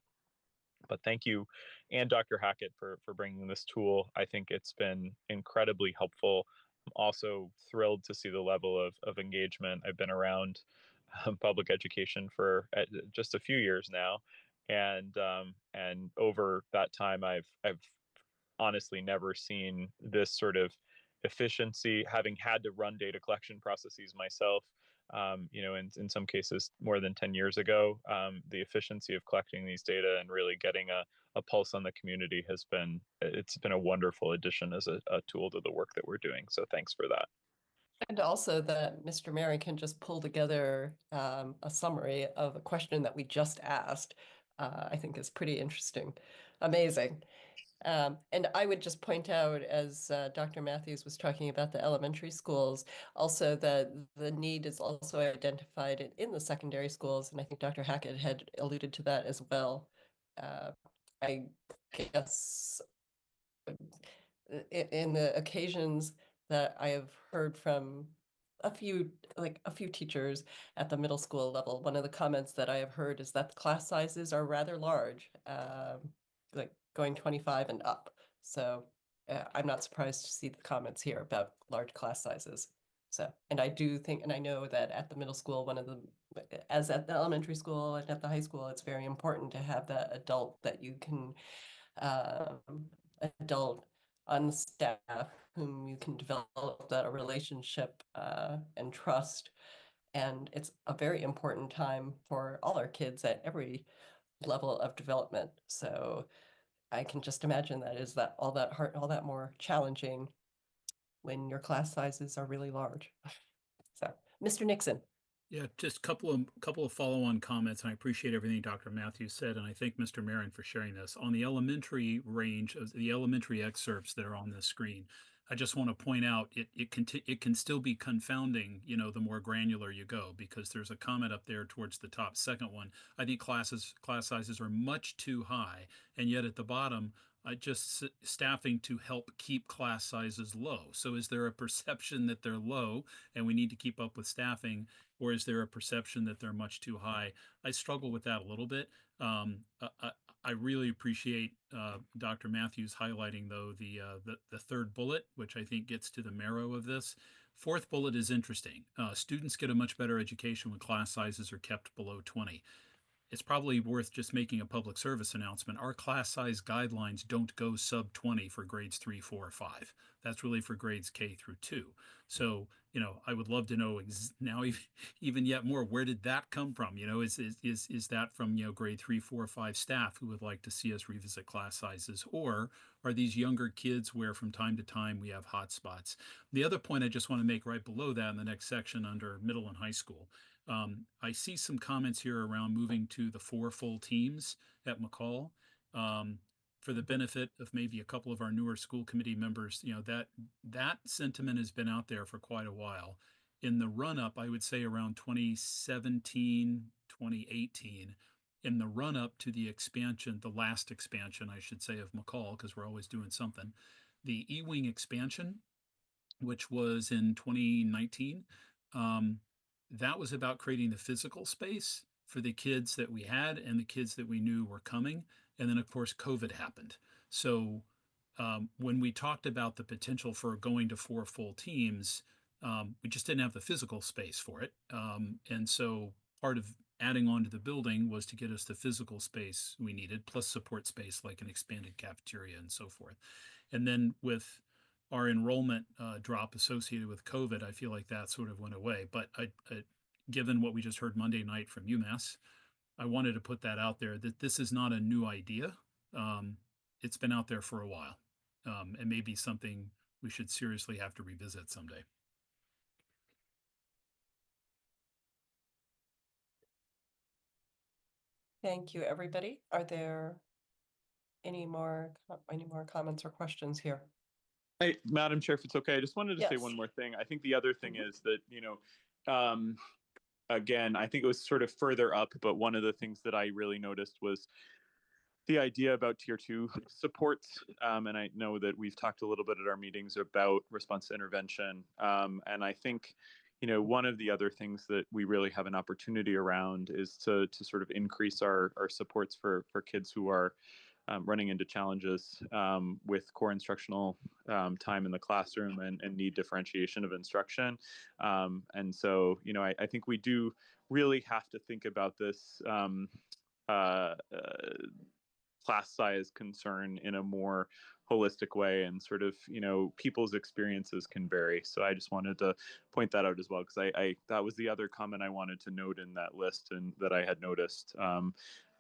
But thank you, and Dr. Hackett, for bringing this tool. I think it's been incredibly helpful. I'm also thrilled to see the level of engagement. I've been around public education for just a few years now, and over that time, I've honestly never seen this sort of efficiency, having had to run data collection processes myself. In some cases more than 10 years ago, the efficiency of collecting these data and really getting a pulse on the community it's been a wonderful addition as a tool to the work that we're doing. So thanks for that. And also that Mr. Mary can just pull together a summary of a question that we just asked, I think is pretty interesting. Amazing. And I would just point out, as Dr. Matthews was talking about the elementary schools, also that the need is also identified in the secondary schools. And I think Dr. Hackett had alluded to that as well. I guess in the occasions that I have heard from a few teachers at the middle school level, one of the comments that I have heard is that the class sizes are rather large, like going 25 and up. So I'm not surprised to see the comments here about large class sizes. So, and I do think, and I know that at the middle school, as at the elementary school and at the high school, it's very important to have that adult that you can, adult on staff whom you can develop that relationship and trust. And it's a very important time for all our kids at every level of development. So I can just imagine that all that more challenging when your class sizes are really large. So, Mr. Nixon. Yeah, just a couple of follow-on comments, and I appreciate everything Dr. Matthews said, and I thank Mr. Marin for sharing this. On the elementary range of the elementary excerpts that are on the screen, I just want to point out it can still be confounding, the more granular you go, because there's a comment up there towards the top, second one. I think class sizes are much too high, and yet at the bottom, just staffing to help keep class sizes low. So is there a perception that they're low and we need to keep up with staffing, or is there a perception that they're much too high? I struggle with that a little bit. I really appreciate Dr. Matthews highlighting, though, the third bullet, which I think gets to the marrow of this. Fourth bullet is interesting. Students get a much better education when class sizes are kept below 20. It's probably worth just making a public service announcement. Our class size guidelines don't go sub 20 for grades 3, 4, or 5. That's really for grades K through 2. So, I would love to know now even yet more, where did that come from? Is that from, grade 3, 4, 5 staff who would like to see us revisit class sizes? Or are these younger kids where from time to time we have hot spots? The other point I just want to make right below that in the next section under middle and high school. I see some comments here around moving to the 4 full teams at McCall. For the benefit of maybe a couple of our newer school committee members, that sentiment has been out there for quite a while. In the run-up, I would say around 2017, 2018, in the run-up to the expansion, the last expansion, I should say, of McCall, because we're always doing something, the E-wing expansion, which was in 2019. That was about creating the physical space for the kids that we had and the kids that we knew were coming. And then, of course, COVID happened. So when we talked about the potential for going to 4 full teams, we just didn't have the physical space for it. And so part of adding on to the building was to get us the physical space we needed, plus support space like an expanded cafeteria and so forth. And then with our enrollment drop associated with COVID, I feel like that sort of went away. But given what we just heard Monday night from UMass, I wanted to put that out there that this is not a new idea. It's been out there for a while, and maybe something we should seriously have to revisit someday. Thank you, everybody. Are there any more comments or questions here? Hey, Madam Chair, if it's okay, I just wanted to say Yes. one more thing. I think the other thing is that, again, I think it was sort of further up, but one of the things that I really noticed was the idea about tier 2 supports. And I know that we've talked a little bit at our meetings about response to intervention. And I think, one of the other things that we really have an opportunity around is to sort of increase our supports for kids who are running into challenges with core instructional time in the classroom and need differentiation of instruction. And so, I think we do really have to think about this class size concern in a more holistic way, and sort of, people's experiences can vary. So I just wanted to point that out as well, because I that was the other comment I wanted to note in that list and that I had noticed.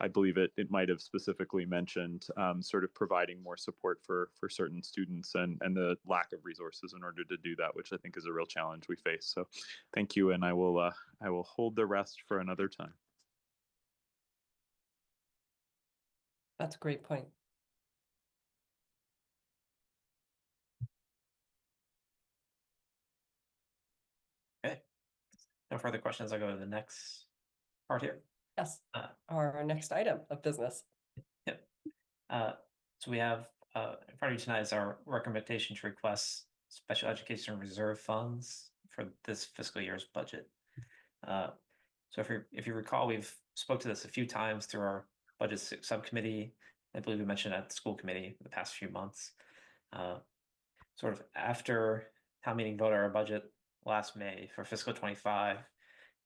I believe it might have specifically mentioned sort of providing more support for certain students and the lack of resources in order to do that, which I think is a real challenge we face. So thank you, and I will hold the rest for another time. That's a great point. Okay. No further questions. I'll go to the next part here. Yes, our next item of business. Yep. So we have in front of you tonight is our recommendation to request special education reserve funds for this fiscal year's budget. So if you recall, we've spoke to this a few times through our budget subcommittee. I believe we mentioned at the school committee the past few months. Sort of after town meeting voted our budget last May for fiscal 25,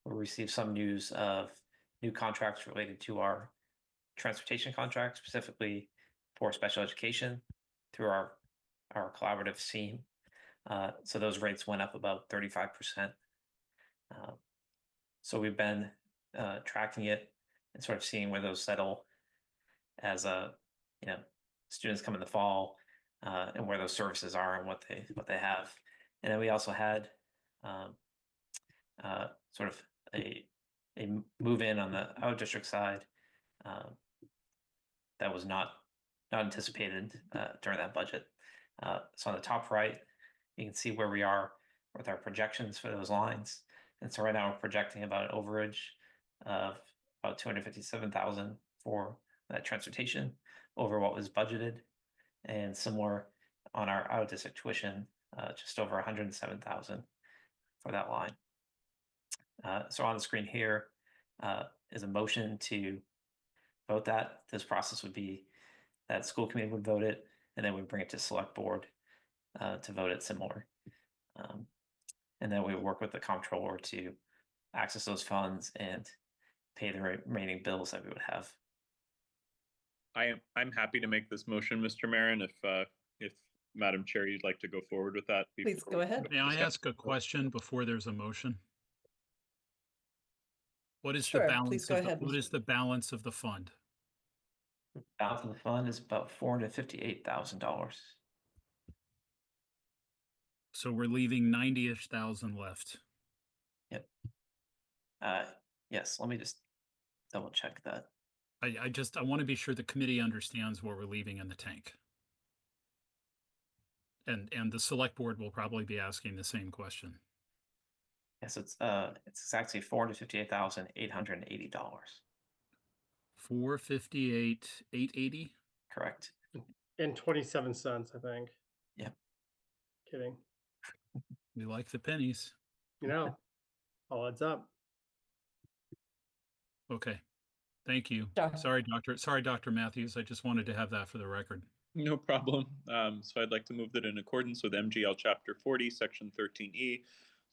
we received some news of new contracts related to our transportation contract, specifically for special education through our collaborative SEAM. So those rates went up about 35%. So we've been tracking it and sort of seeing where those settle as students come in the fall, and where those services are and what they have. And then we also had sort of a move in on the out of district side that was not anticipated during that budget. So on the top right, you can see where we are with our projections for those lines. And so right now we're projecting about an overage of about 257,000 for that transportation over what was budgeted, and similar on our out of district tuition, just over 107,000 for that line. So on the screen here is a motion to vote that. This process would be that school committee would vote it, and then we bring it to select board to vote it similar. And then we would work with the comptroller to access those funds and pay the remaining bills that we would have. I'm happy to make this motion, Mr. Marin, if Madam Chair, you'd like to go forward with that. Please go ahead. May I ask a question before there's a motion? What is Sure, the balance please go of ahead. what is the balance of the fund? Balance of the fund is about $458,000. So we're leaving 90-ish thousand left. Yep. Yes, let me just double check that. I want to be sure the committee understands what we're leaving in the tank. And the select board will probably be asking the same question. Yes, it's exactly $458,880. 458,880. Correct. And 27 cents, I think. Kidding. We like the pennies. All adds up. Okay. Thank you. Doc- Sorry, Dr. Matthews. I just wanted to have that for the record. No problem. So I'd like to move that in accordance with MGL Chapter 40, Section 13E,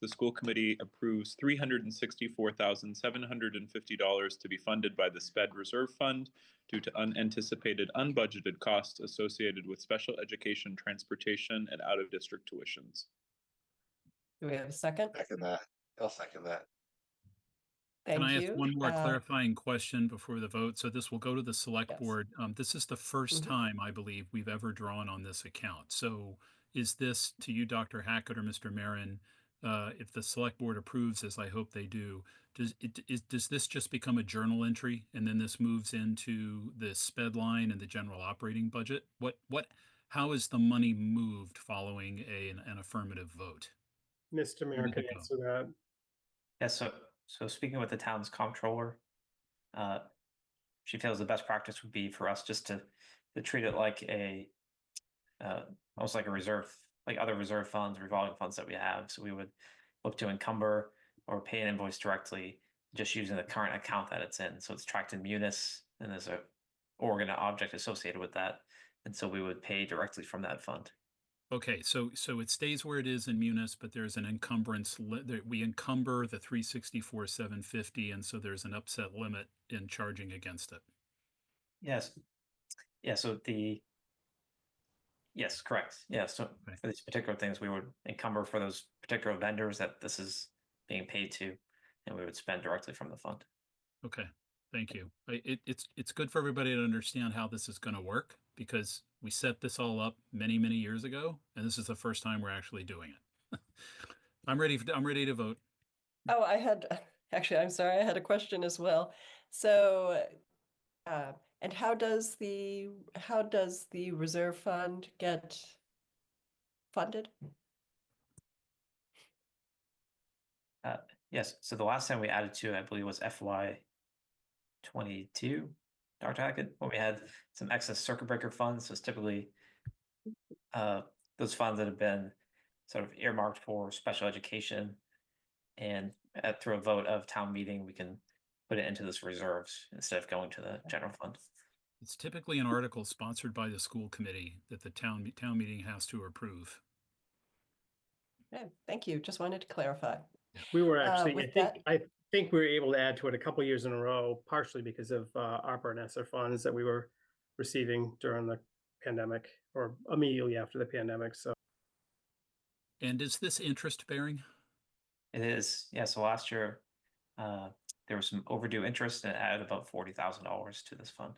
the school committee approves $364,750 to be funded by the SPED Reserve Fund due to unanticipated unbudgeted costs associated with special education, transportation, and out-of-district tuitions. Do we have a second? Second that. I'll second that. Can Thank I ask you. one more clarifying question before the vote? So this will go to the select Yes. board. This is the first Mhm. time, I believe, we've ever drawn on this account. So is this, to you, Dr. Hackett or Mr. Marin, if the select board approves, as I hope they do, does this just become a journal entry and then this moves into the sped line and the general operating budget? How is the money moved following an affirmative vote? Mr. Mayor Where does can it go? answer that. Yeah, so speaking with the town's comptroller, she feels the best practice would be for us just to treat it like almost like a reserve, like other reserve funds, revolving funds that we have. So we would look to encumber or pay an invoice directly, just using the current account that it's in. So it's tracked in Munis, and there's a organ object associated with that, and so we would pay directly from that fund. Okay, so it stays where it is in Munis, but there's an encumbrance, we encumber the 364,750, and so there's an upset limit in charging against it. Yes. Yeah, so yes, correct. Yeah, so Okay. for these particular things, we would encumber for those particular vendors that this is being paid to, and we would spend directly from the fund. Okay, thank you. It's good for everybody to understand how this is going to work, because we set this all up many, many years ago, and this is the first time we're actually doing it. I'm ready to vote. Oh, actually, I'm sorry, I had a question as well. So, and how does the reserve fund get funded? Yes, so the last time we added to it, I believe, was FY 22, Dr. Hackett, when we had some excess circuit breaker funds. So it's typically those funds that have been sort of earmarked for special education, and through a vote of town meeting, we can put it into this reserves instead of going to the general fund. It's typically an article sponsored by the school committee that the town meeting has to approve. Okay, thank you. Just wanted to clarify. We were actually, with I think we were able to add to it a couple years in a row, partially because of ARPA and ESSER funds that we were receiving during the pandemic or immediately after the pandemic. So And is this interest bearing? It is, yeah. So last year, there was some overdue interest, and it added about $40,000 to this fund.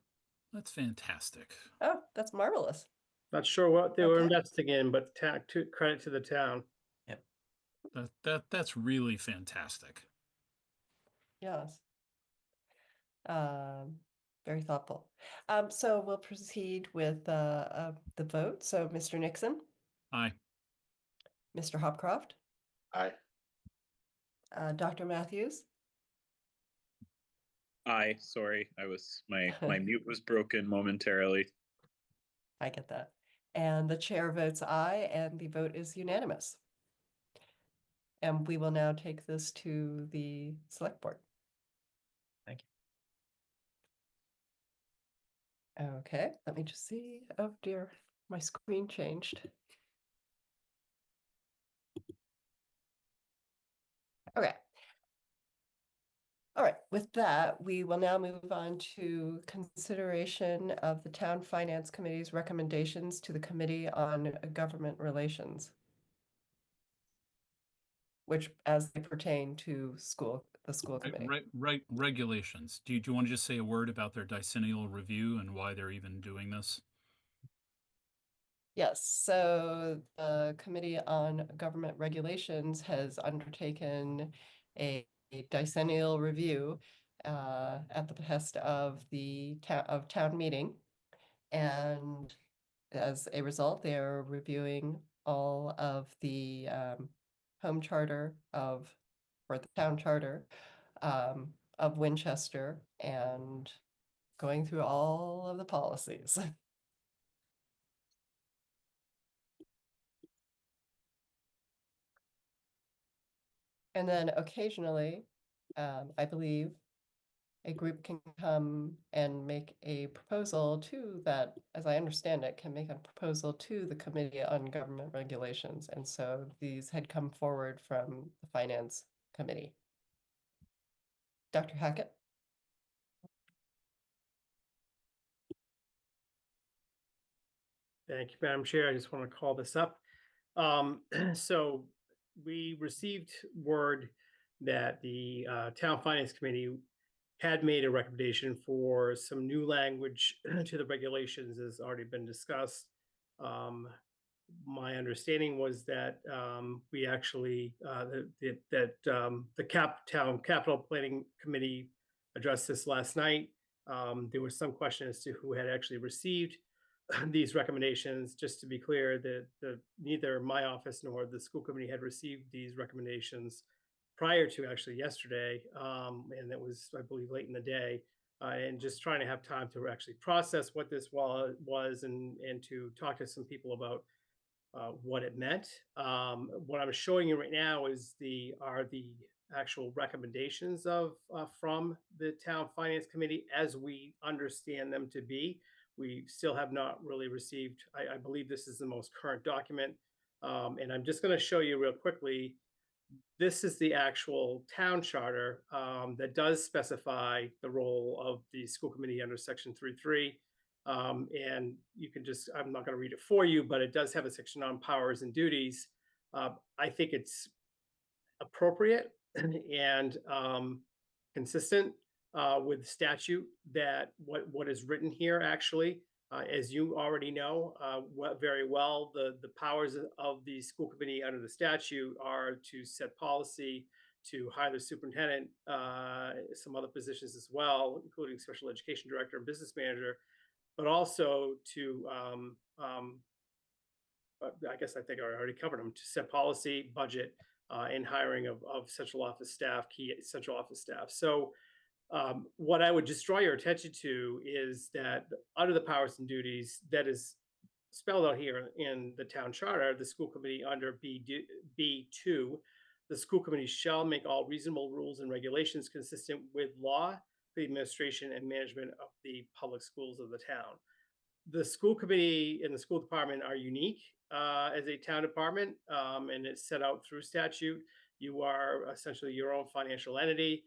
That's fantastic. Oh, that's marvelous. not sure what they were Okay. investing in, but credit to the town. That's really fantastic. Yes. Very thoughtful. So we'll proceed with the vote. So Mr. Nixon, Aye. Mr. Hopcroft, Aye. Dr. Matthews, Aye, sorry, my mute was broken momentarily. I get that. And the chair votes aye, and the vote is unanimous. And we will now take this to the select board. Thank you. Okay, let me just see. Oh dear, my screen changed. Okay. All right, with that, we will now move on to consideration of the Town Finance Committee's recommendations to the Committee on Government Relations, which as they pertain to the school committee. Regulations. Do you want to just say a word about their decennial review and why they're even doing this? Yes, so the Committee on Government Regulations has undertaken a decennial review at the behest of the town meeting. And as a result, they're reviewing all of the home charter or the town charter of Winchester and going through all of the policies. And then occasionally, I believe a group can come and make a proposal to that, as I understand it, can make a proposal to the Committee on Government Regulations. And so these had come forward from the Finance Committee. Dr. Hackett? Thank you, Madam Chair. I just want to call this up. So we received word that the Town Finance Committee had made a recommendation for some new language to the regulations, as already been discussed. My understanding was that we actually the Town Capital Planning Committee addressed this last night. There was some question as to who had actually received these recommendations. Just to be clear, that neither my office nor the school committee had received these recommendations prior to actually yesterday, and that was, I believe, late in the day. And just trying to have time to actually process what this was and to talk to some people about what it meant. What I'm showing you right now are the actual recommendations of from the Town Finance Committee as we understand them to be. We still have not really received, I believe this is the most current document. And I'm just going to show you real quickly. This is the actual town charter that does specify the role of the school committee under section 3.3. And you can just, I'm not going to read it for you, but it does have a section on powers and duties. I think it's appropriate and consistent with statute that what is written here actually. As you already know very well, the powers of the school committee under the statute are to set policy, to hire the superintendent, some other positions as well, including special education director and business manager, but also to, I guess I think I already covered them, to set policy, budget, and hiring of central office staff, key central office staff. So what I would just draw your attention to is that under the powers and duties that is spelled out here in the town charter, the school committee under B2, the school committee shall make all reasonable rules and regulations consistent with law, the administration and management of the public schools of the town. The school committee and the school department are unique as a town department, and it's set out through statute. You are essentially your own financial entity.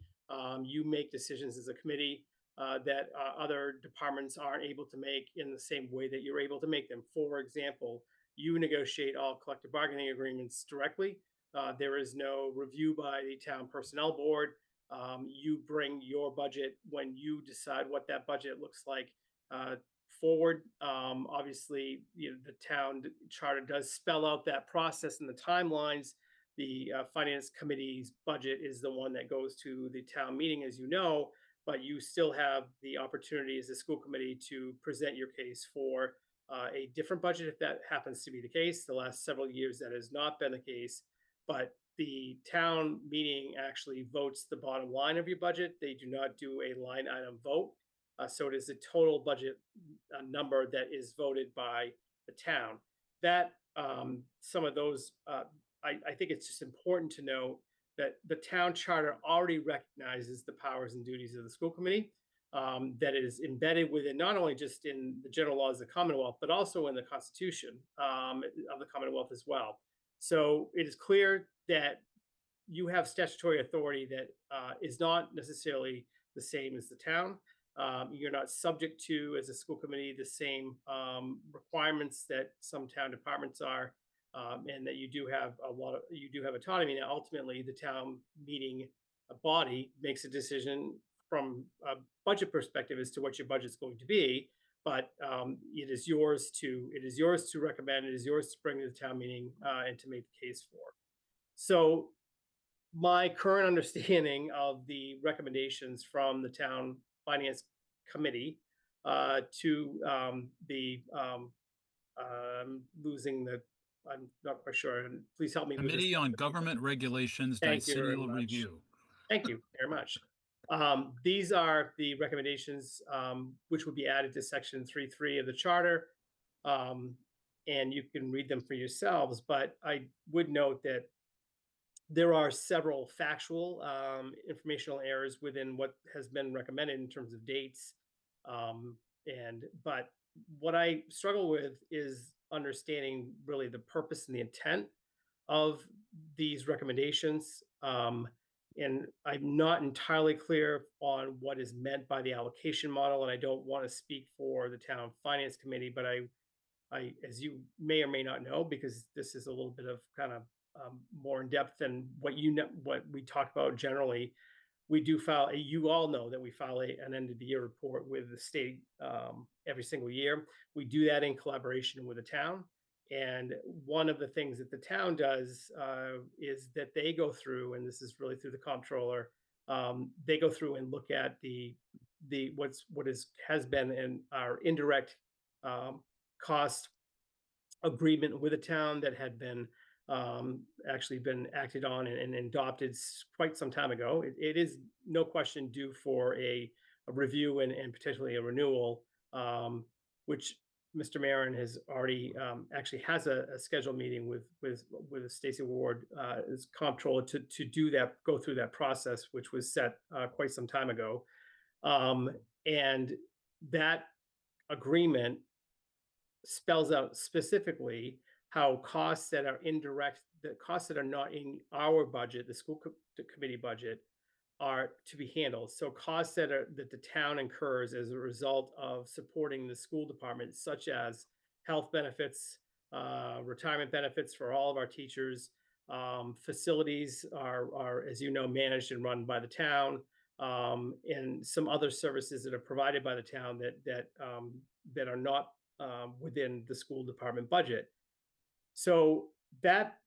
You make decisions as a committee that other departments aren't able to make in the same way that you're able to make them. For example, you negotiate all collective bargaining agreements directly. There is no review by the town personnel board. You bring your budget when you decide what that budget looks like forward. Obviously, the town charter does spell out that process and the timelines. The finance committee's budget is the one that goes to the town meeting, as you know, but you still have the opportunity as a school committee to present your case for a different budget if that happens to be the case. The last several years that has not been the case, but the town meeting actually votes the bottom line of your budget. They do not do a line item vote. So it is a total budget number that is voted by the town. That some of those, I think it's just important to know that the town charter already recognizes the powers and duties of the school committee. That is embedded within not only just in the general laws of the Commonwealth, but also in the Constitution of the Commonwealth as well. So it is clear that you have statutory authority that is not necessarily the same as the town. You're not subject to, as a school committee, the same requirements that some town departments are, and that you do have autonomy. Now, ultimately, the town meeting body makes a decision from a budget perspective as to what your budget's going to be, but it is yours to recommend. It is yours to bring to the town meeting and to make the case for. So my current understanding of the recommendations from the town finance committee to losing the, I'm not quite sure, and please help me with this. Committee on Government Regulations, Thank you very Decennial much. Review. Thank you very much. These are the recommendations which would be added to section 3.3 of the charter. And you can read them for yourselves, but I would note that there are several factual informational errors within what has been recommended in terms of dates. But what I struggle with is understanding really the purpose and the intent of these recommendations. And I'm not entirely clear on what is meant by the allocation model, and I don't want to speak for the town finance committee, but as you may or may not know, because this is a little bit of kind of more in depth than what what we talk about generally. We do file. You all know that we file an end of the year report with the state every single year. We do that in collaboration with the town. And one of the things that the town does is that they go through, and this is really through the comptroller, they go through and look at what has been in our indirect cost agreement with a town that had been actually been acted on and adopted quite some time ago. It is no question due for a review and potentially a renewal, which Mr. Marin has already actually has a scheduled meeting with Stacey Ward as comptroller to do that, go through that process, which was set quite some time ago, and that agreement spells out specifically how costs that are indirect, the costs that are not in our budget, the school committee budget, are to be handled. So costs that the town incurs as a result of supporting the school department, such as health benefits, retirement benefits for all of our teachers, facilities are, as you know, managed and run by the town, and some other services that are provided by the town that are not within the school department budget. So that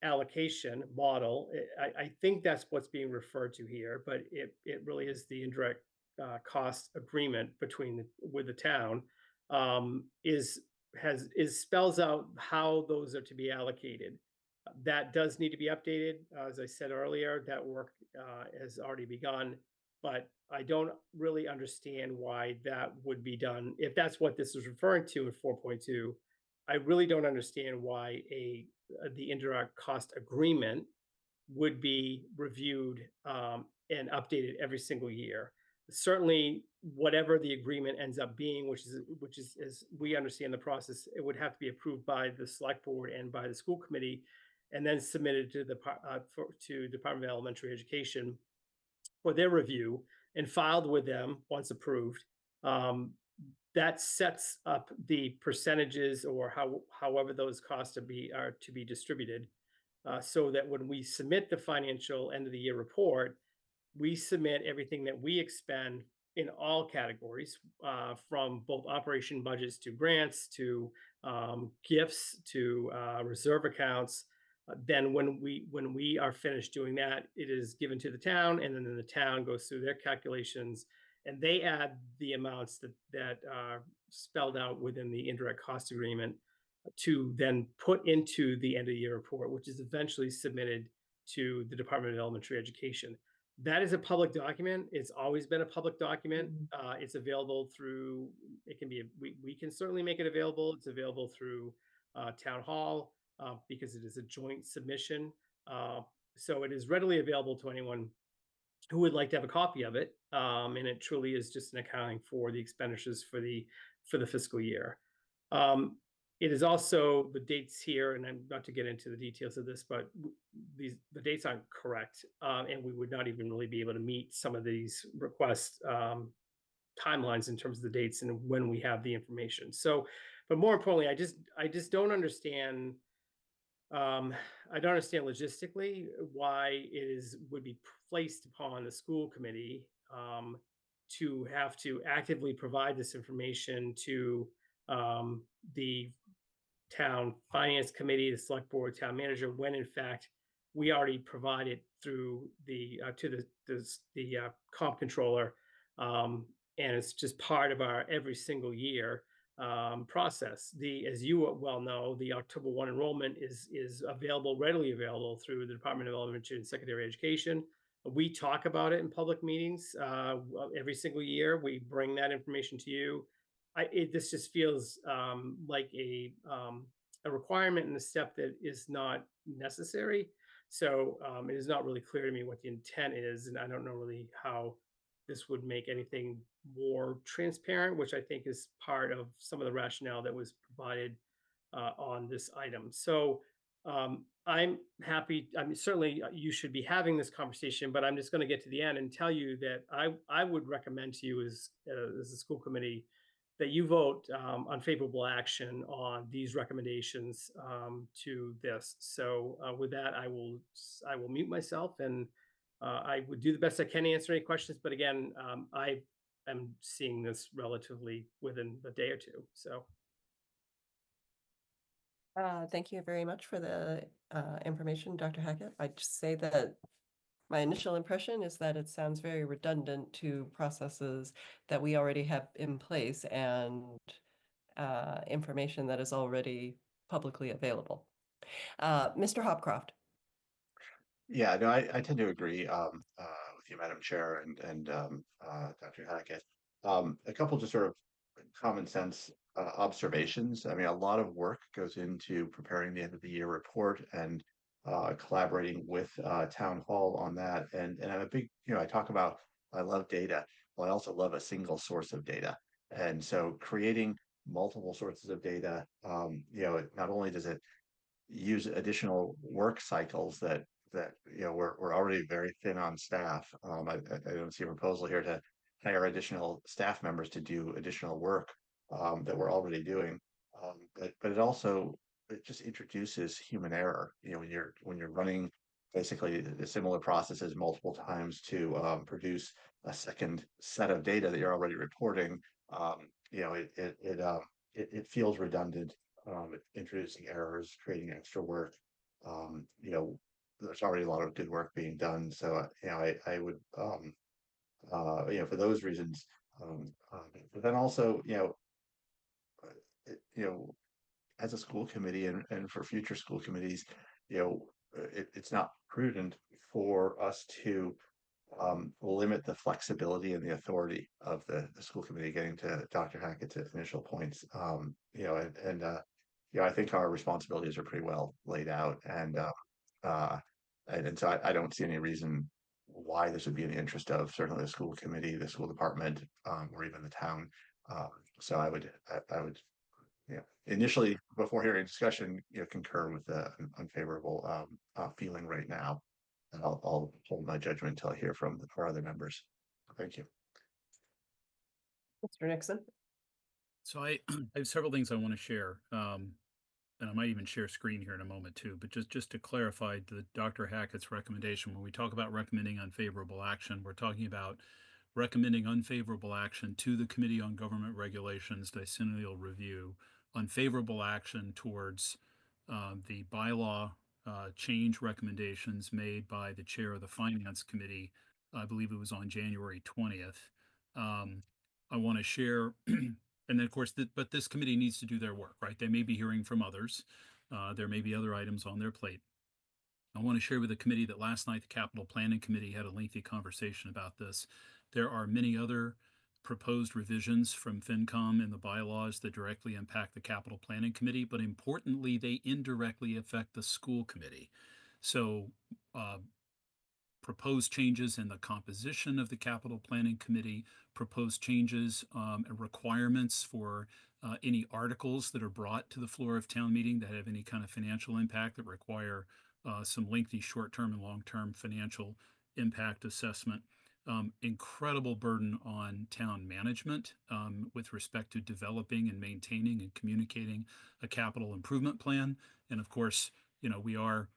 allocation model, I think that's what's being referred to here, but it really is the indirect cost agreement with the town, is spells out how those are to be allocated. That does need to be updated. As I said earlier, that work has already begun, but I don't really understand why that would be done. If that's what this is referring to in 4.2, I really don't understand why the indirect cost agreement would be reviewed and updated every single year. Certainly, whatever the agreement ends up being, which is as we understand the process, it would have to be approved by the select board and by the school committee, and then submitted to to Department of Elementary Education for their review and filed with them once approved. That sets up the percentages or however those costs are to be distributed, so that when we submit the financial end of the year report, we submit everything that we expend in all categories, from both operation budgets to grants to gifts to reserve accounts. Then when we are finished doing that, it is given to the town, and then the town goes through their calculations and they add the amounts that are spelled out within the indirect cost agreement to then put into the end of the year report, which is eventually submitted to the Department of Elementary Education. That is a public document. It's always been a public document. It's available through, we can certainly make it available. It's available through Town Hall because it is a joint submission. So it is readily available to anyone who would like to have a copy of it. And it truly is just an accounting for the expenditures for the fiscal year. It is also the dates here, and I'm not to get into the details of this, but the dates aren't correct, and we would not even really be able to meet some of these request timelines in terms of the dates and when we have the information. So, but more importantly, I just don't understand. I don't understand logistically why would be placed upon the school committee to have to actively provide this information to the town finance committee, the select board, town manager, when in fact we already provided through the comp controller, and it's just part of our every single year process. As you well know, the October 1 enrollment is readily available through the Department of Elementary and Secondary Education. We talk about it in public meetings every single year. We bring that information to you. This just feels like a requirement and a step that is not necessary. So it is not really clear to me what the intent is, and I don't know really how this would make anything more transparent, which I think is part of some of the rationale that was provided on this item. So I'm happy. I mean, certainly you should be having this conversation, but I'm just going to get to the end and tell you that I would recommend to you as a school committee that you vote on favorable action on these recommendations to this. So with that, I will mute myself, and I would do the best I can to answer any questions. But again, I am seeing this relatively within a day or two. So. Thank you very much for the information, Dr. Hackett. I'd just say that my initial impression is that it sounds very redundant to processes that we already have in place and information that is already publicly available. Mr. Hopcroft. Yeah, no, I tend to agree with you, Madam Chair, and Dr. Hackett. A couple just sort of common sense observations. I mean, a lot of work goes into preparing the end of the year report and collaborating with Town Hall on that. And I'm a big, I talk about I love data. Well, I also love a single source of data. And so creating multiple sources of data, not only does it use additional work cycles that we're already very thin on staff. I don't see a proposal here to hire additional staff members to do additional work that we're already doing. But it just introduces human error. When you're running basically the similar processes multiple times to produce a second set of data that you're already reporting. It feels redundant, introducing errors, creating extra work. There's already a lot of good work being done. So, I would, for those reasons, but then also, as a school committee and for future school committees, it's not prudent for us to limit the flexibility and the authority of the school committee. Getting to Dr. Hackett's initial points, I think our responsibilities are pretty well laid out, and so I don't see any reason why this would be in the interest of certainly the school committee, the school department, or even the town. So I would, initially before hearing discussion, concur with the unfavorable feeling right now. And I'll hold my judgment until I hear from our other members. Thank you. Mr. Nixon. So I have several things I want to share. And I might even share screen here in a moment too, but just to clarify the Dr. Hackett's recommendation, when we talk about recommending unfavorable action, we're talking about recommending unfavorable action to the Committee on Government Regulations Decennial Review, unfavorable action towards the bylaw change recommendations made by the chair of the Finance Committee. I believe it was on January 20th. I want to share and then, of course, but this committee needs to do their work, right? They may be hearing from others. There may be other items on their plate. I want to share with the committee that last night the Capital Planning Committee had a lengthy conversation about this. There are many other proposed revisions from FinCom in the bylaws that directly impact the Capital Planning Committee, but importantly, they indirectly affect the school committee. So proposed changes in the composition of the Capital Planning Committee, proposed changes and requirements for any articles that are brought to the floor of town meeting that have any kind of financial impact that require some lengthy short-term and long-term financial impact assessment. Incredible burden on town management with respect to developing and maintaining and communicating a capital improvement plan. And of course, we are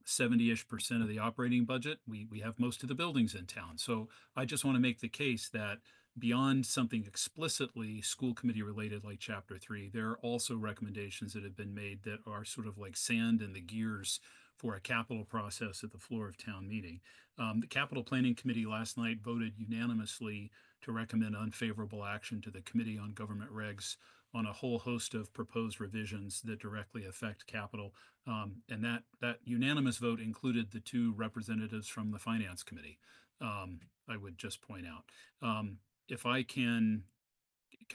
70-ish% of the operating budget. We have most of the buildings in town. So I just want to make the case that beyond something explicitly school committee related like Chapter 3, there are also recommendations that have been made that are sort of like sand in the gears for a capital process at the floor of town meeting. The Capital Planning Committee last night voted unanimously to recommend unfavorable action to the Committee on Government Regs on a whole host of proposed revisions that directly affect capital. And that unanimous vote included the two representatives from the Finance Committee, I would just point out. If I can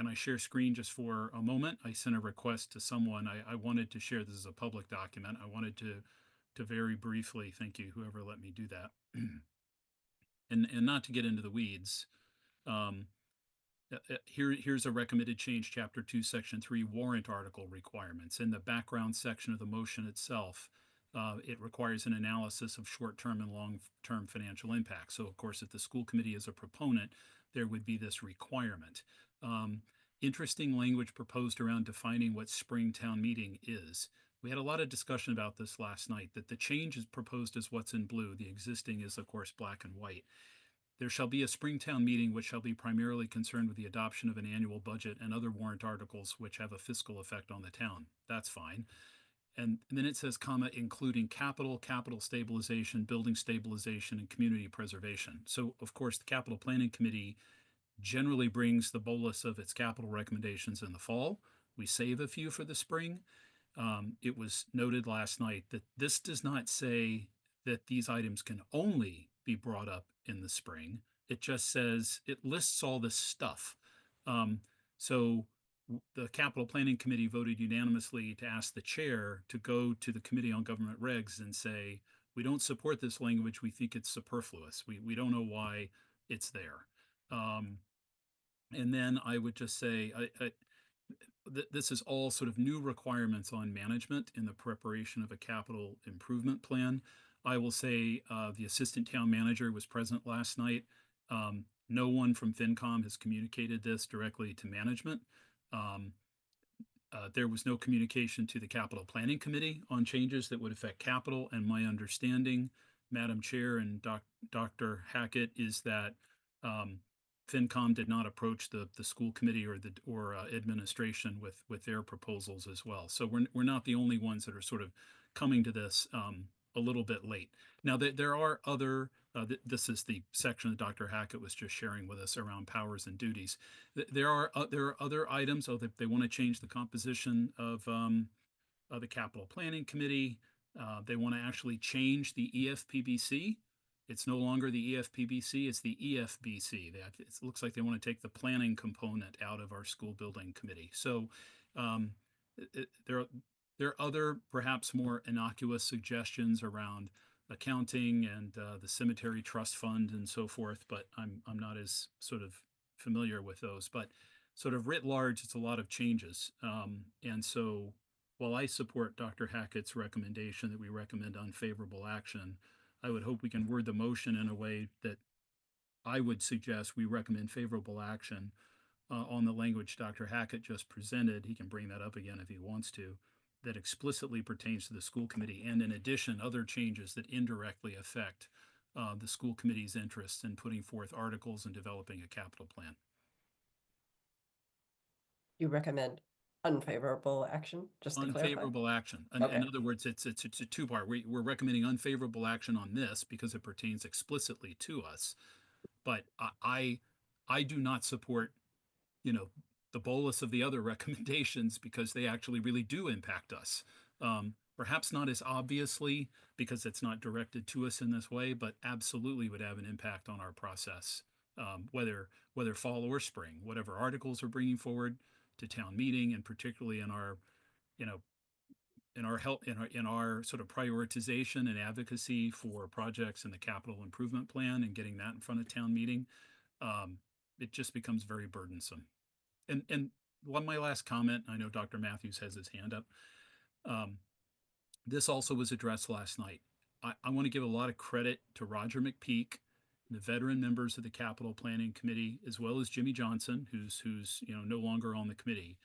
I share screen just for a moment? I sent a request to someone. I wanted to share, this is a public document. I wanted to very briefly, thank you, whoever let me do that. And not to get into the weeds, here's a recommended change, Chapter 2, Section 3, warrant article requirements. In the background section of the motion itself, it requires an analysis of short-term and long-term financial impact. So, of course, if the school committee is a proponent, there would be this requirement. Interesting language proposed around defining what spring town meeting is. We had a lot of discussion about this last night, that the change is proposed as what's in blue. The existing is, of course, black and white. There shall be a Springtown meeting which shall be primarily concerned with the adoption of an annual budget and other warrant articles which have a fiscal effect on the town. That's fine. And then it says, comma, including capital stabilization, building stabilization, and community preservation. So, of course, the Capital Planning Committee generally brings the bolus of its capital recommendations in the fall. We save a few for the spring. It was noted last night that this does not say that these items can only be brought up in the spring. It just says, it lists all this stuff. So the Capital Planning Committee voted unanimously to ask the chair to go to the Committee on Government Regs and say, we don't support this language. We think it's superfluous. We don't know why it's there. And then I would just say, this is all sort of new requirements on management in the preparation of a capital improvement plan. I will say the assistant town manager was present last night. No one from FinCom has communicated this directly to management. There was no communication to the Capital Planning Committee on changes that would affect capital. And my understanding, Madam Chair and Dr. Hackett, is that FinCom did not approach the school committee or administration with their proposals as well. So we're not the only ones that are sort of coming to this a little bit late. Now there are other. This is the section that Dr. Hackett was just sharing with us around powers and duties. There are other items. So that they want to change the composition of the Capital Planning Committee. They want to actually change the EFPBC. It's no longer the EFPBC, it's the EFBC. It looks like they want to take the planning component out of our school building committee. So there are other perhaps more innocuous suggestions around accounting and the cemetery trust fund and so forth, but I'm not as sort of familiar with those. But sort of writ large, it's a lot of changes. And so while I support Dr. Hackett's recommendation that we recommend unfavorable action, I would hope we can word the motion in a way that I would suggest we recommend favorable action on the language Dr. Hackett just presented. He can bring that up again if he wants to, that explicitly pertains to the school committee, and in addition, other changes that indirectly affect the school committee's interests in putting forth articles and developing a capital plan. You recommend unfavorable action, just to clarify? Unfavorable action. Okay. In other words, it's a two-part. We're recommending unfavorable action on this because it pertains explicitly to us. But I do not support, the bolus of the other recommendations because they actually really do impact us. Perhaps not as obviously because it's not directed to us in this way, but absolutely would have an impact on our process, whether fall or spring, whatever articles we're bringing forward to town meeting, and particularly in our, in our sort of prioritization and advocacy for projects in the capital improvement plan and getting that in front of town meeting. It just becomes very burdensome. And my last comment, I know Dr. Matthews has his hand up. This also was addressed last night. I want to give a lot of credit to Roger McPeak, the veteran members of the Capital Planning Committee, as well as Jimmy Johnson, who's no longer on the committee.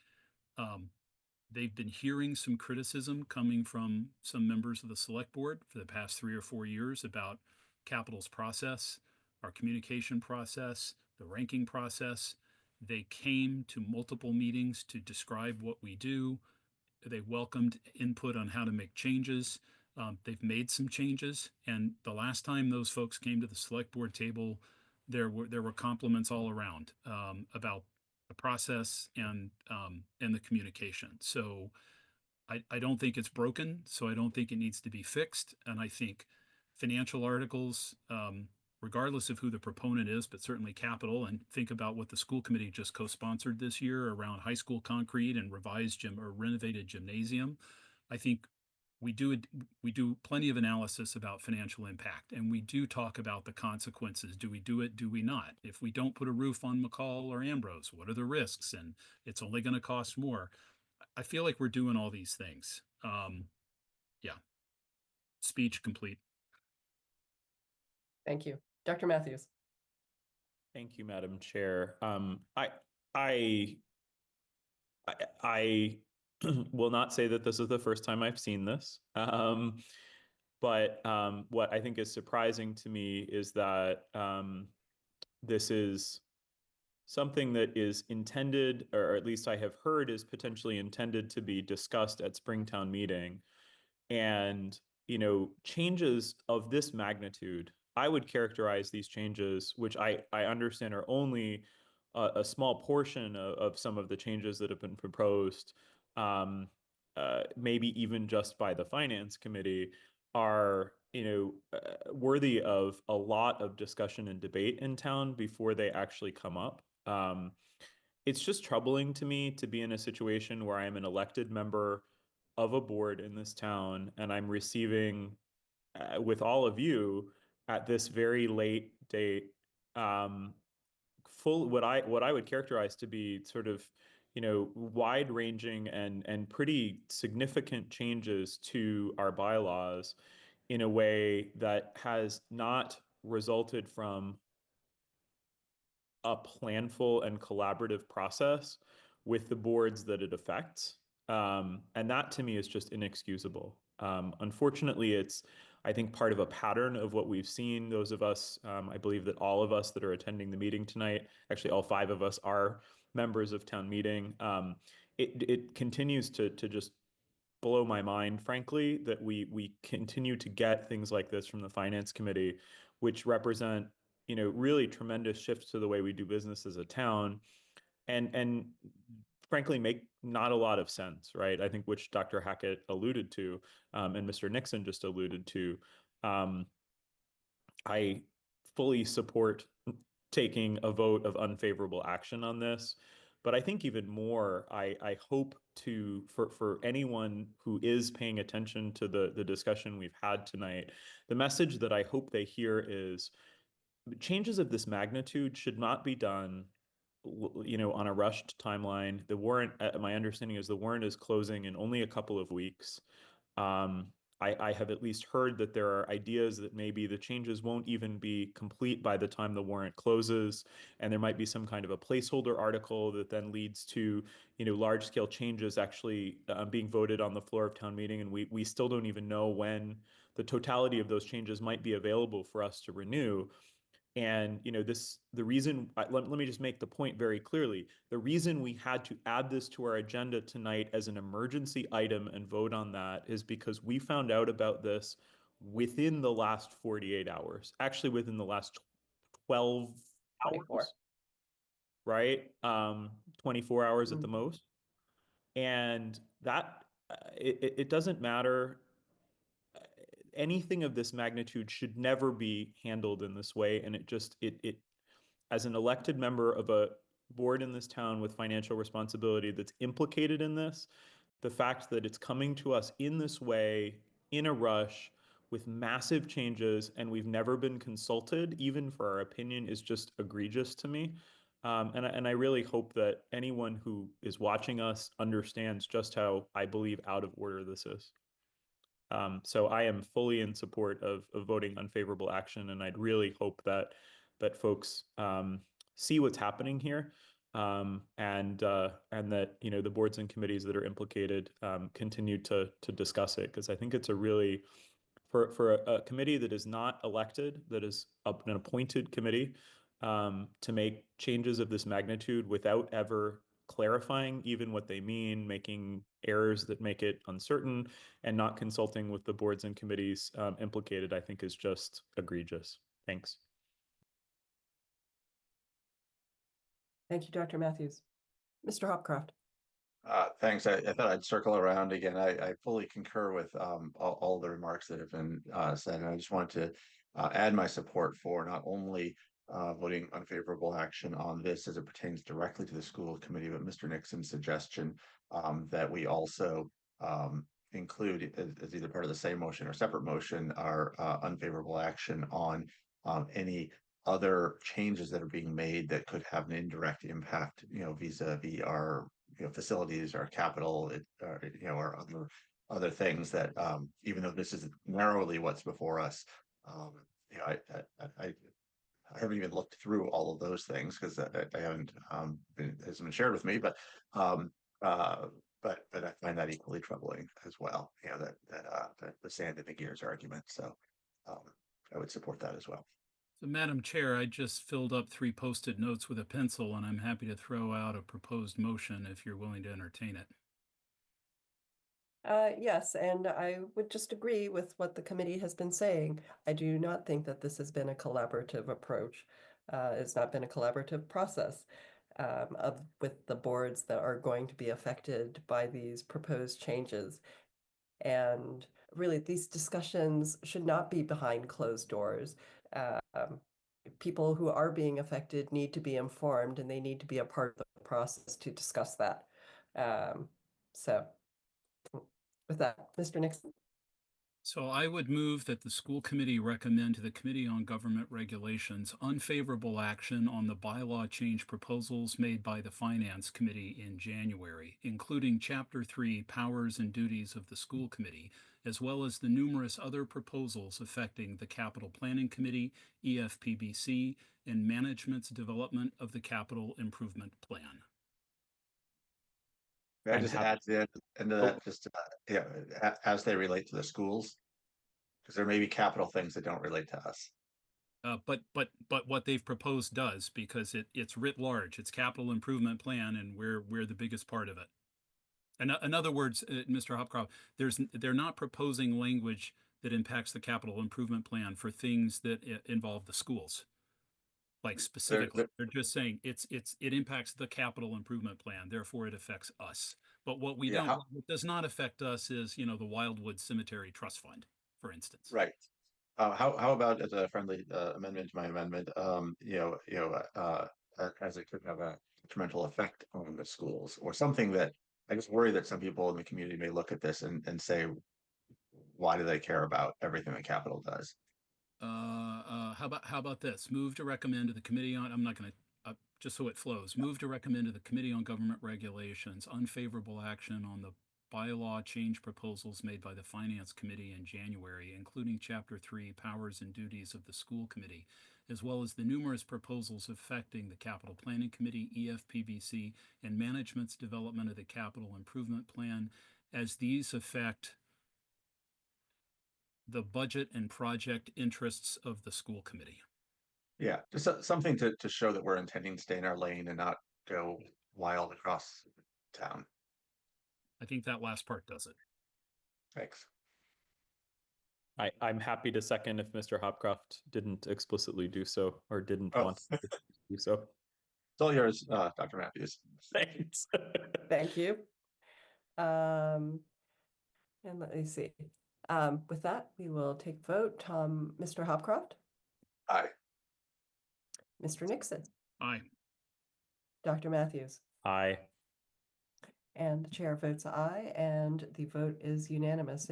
They've been hearing some criticism coming from some members of the select board for the past 3 or 4 years about capital's process, our communication process, the ranking process. They came to multiple meetings to describe what we do. They welcomed input on how to make changes. They've made some changes, and the last time those folks came to the select board table, there were compliments all around about the process and the communication. So I don't think it's broken. So I don't think it needs to be fixed. And I think financial articles, regardless of who the proponent is, but certainly capital, and think about what the school committee just co-sponsored this year around high school concrete and revised gym or renovated gymnasium. I think we do plenty of analysis about financial impact, and we do talk about the consequences. Do we do it? Do we not? If we don't put a roof on McCall or Ambrose, what are the risks? And it's only going to cost more. I feel like we're doing all these things. Yeah. Speech complete. Thank you. Dr. Matthews. Thank you, Madam Chair. I I will not say that this is the first time I've seen this. But what I think is surprising to me is that this is something that is intended, or at least I have heard is potentially intended to be discussed at Springtown meeting. And, changes of this magnitude, I would characterize these changes, which I understand are only a small portion of some of the changes that have been proposed, maybe even just by the Finance Committee, are, worthy of a lot of discussion and debate in town before they actually come up. It's just troubling to me to be in a situation where I am an elected member of a board in this town and I'm receiving, with all of you at this very late date, full what I would characterize to be sort of, wide ranging and pretty significant changes to our bylaws in a way that has not resulted from a planful and collaborative process with the boards that it affects. And that to me is just inexcusable. Unfortunately, it's, I think, part of a pattern of what we've seen. Those of us, I believe that all of us that are attending the meeting tonight, actually all 5 of us are members of town meeting. It continues to just blow my mind, frankly, that we continue to get things like this from the Finance Committee, which represent, really tremendous shifts to the way we do business as a town, and frankly make not a lot of sense, right? I think, which Dr. Hackett alluded to, and Mr. Nixon just alluded to. I fully support taking a vote of unfavorable action on this. But I think even more, I hope for anyone who is paying attention to the discussion we've had tonight, the message that I hope they hear is changes of this magnitude should not be done, on a rushed timeline. The warrant, my understanding is the warrant is closing in only a couple of weeks. I have at least heard that there are ideas that maybe the changes won't even be complete by the time the warrant closes, and there might be some kind of a placeholder article that then leads to, large scale changes actually being voted on the floor of town meeting, and we still don't even know when the totality of those changes might be available for us to renew. And the reason, let me just make the point very clearly. The reason we had to add this to our agenda tonight as an emergency item and vote on that is because we found out about this within the last 48 hours, actually within the last 12 24. hours, right? 24 hours at the most. And that, it doesn't matter. Anything of this magnitude should never be handled in this way. And it as an elected member of a board in this town with financial responsibility that's implicated in this, the fact that it's coming to us in this way, in a rush, with massive changes, and we've never been consulted, even for our opinion, is just egregious to me. And I really hope that anyone who is watching us understands just how, I believe, out of order this is. So I am fully in support of voting unfavorable action, and I'd really hope that folks see what's happening here, and that the boards and committees that are implicated continue to discuss it, because I think it's a really, for a committee that is not elected, that is an appointed committee, to make changes of this magnitude without ever clarifying even what they mean, making errors that make it uncertain, and not consulting with the boards and committees implicated, I think is just egregious. Thanks. Thank you, Dr. Matthews. Mr. Hopcroft. Thanks. I thought I'd circle around again. I fully concur with all the remarks that have been said, and I just wanted to add my support for not only voting unfavorable action on this as it pertains directly to the school committee, but Mr. Nixon's suggestion that we also include as either part of the same motion or separate motion our unfavorable action on any other changes that are being made that could have an indirect impact, vis-a-vis our, facilities, our capital, or other things that, even though this is narrowly what's before us, I haven't even looked through all of those things because I haven't, hasn't been shared with me, but, but I find that equally troubling as well, that the sand in the gears argument. So, I would support that as well. So, Madam Chair, I just filled up 3 Post-it notes with a pencil, and I'm happy to throw out a proposed motion if you're willing to entertain it. Yes, and I would just agree with what the committee has been saying. I do not think that this has been a collaborative approach. It's not been a collaborative process with the boards that are going to be affected by these proposed changes. And really, these discussions should not be behind closed doors. People who are being affected need to be informed, and they need to be a part of the process to discuss that. So with that, Mr. Nixon. So I would move that the school committee recommend to the Committee on Government Regulations unfavorable action on the bylaw change proposals made by the Finance Committee in January, including Chapter 3 Powers and Duties of the School Committee, as well as the numerous other proposals affecting the Capital Planning Committee, EFPBC, and management's development of the Capital Improvement Plan. May I I'm just happy- add to the end of that, just as they relate to the schools, because there may be capital things that don't relate to us. But what they've proposed does, because it's writ large. It's capital improvement plan, and we're the biggest part of it. And in other words, Mr. Hopcroft, they're not proposing language that impacts the capital improvement plan for things that involve the schools. Like specifically, they're just saying it impacts the capital improvement plan, therefore it affects us. But what what does not affect us is, the Wildwood Cemetery Trust Fund, for instance. Right. How about as a friendly amendment to my amendment, as it could have a detrimental effect on the schools, or something that I just worry that some people in the community may look at this and say, why do they care about everything that capital does? How about this? Move to recommend to the Committee on, I'm not going to, just so it flows, move to recommend to the Committee on Government Regulations unfavorable action on the bylaw change proposals made by the Finance Committee in January, including Chapter 3 Powers and Duties of the School Committee, as well as the numerous proposals affecting the Capital Planning Committee, EFPBC, and management's development of the Capital Improvement Plan, as these affect the budget and project interests of the school committee. Yeah, just something to show that we're intending to stay in our lane and not go wild across town. I think that last part does it. Thanks. I'm happy to second if Mr. Hopcroft didn't explicitly do so or didn't Oh. want to do so. It's all yours, Dr. Matthews. Thanks. Thank you. And let me see. With that, we will take vote. Mr. Hopcroft, Aye. Mr. Nixon, Aye. Dr. Matthews, Aye. and the chair votes aye, and the vote is unanimous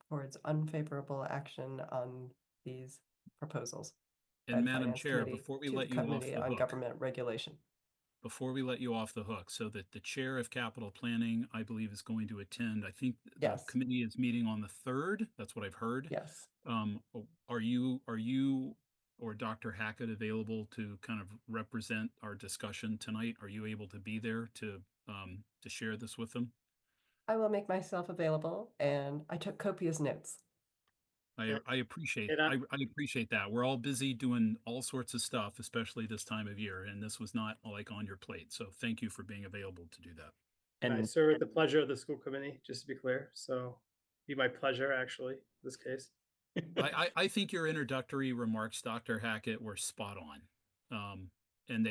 towards unfavorable action on these proposals. by And the Madam Finance Chair, Committee before we to the let you off Committee the on hook, Government Regulation. so that the chair of capital planning, I believe, is going to attend. I think the Yes. committee is meeting on the 3rd. That's what I've heard. Yes. Are you or Dr. Hackett available to kind of represent our discussion tonight? Are you able to be there to share this with them? I will make myself available, and I took copious notes. I appreciate And I appreciate that. We're all busy doing all sorts of stuff, especially this time of year, and this was not like on your plate. So thank you for being available to do that. I And serve at the pleasure of the school committee, just to be clear. So be my pleasure, actually, in this case. I think your introductory remarks, Dr. Hackett, were spot on. And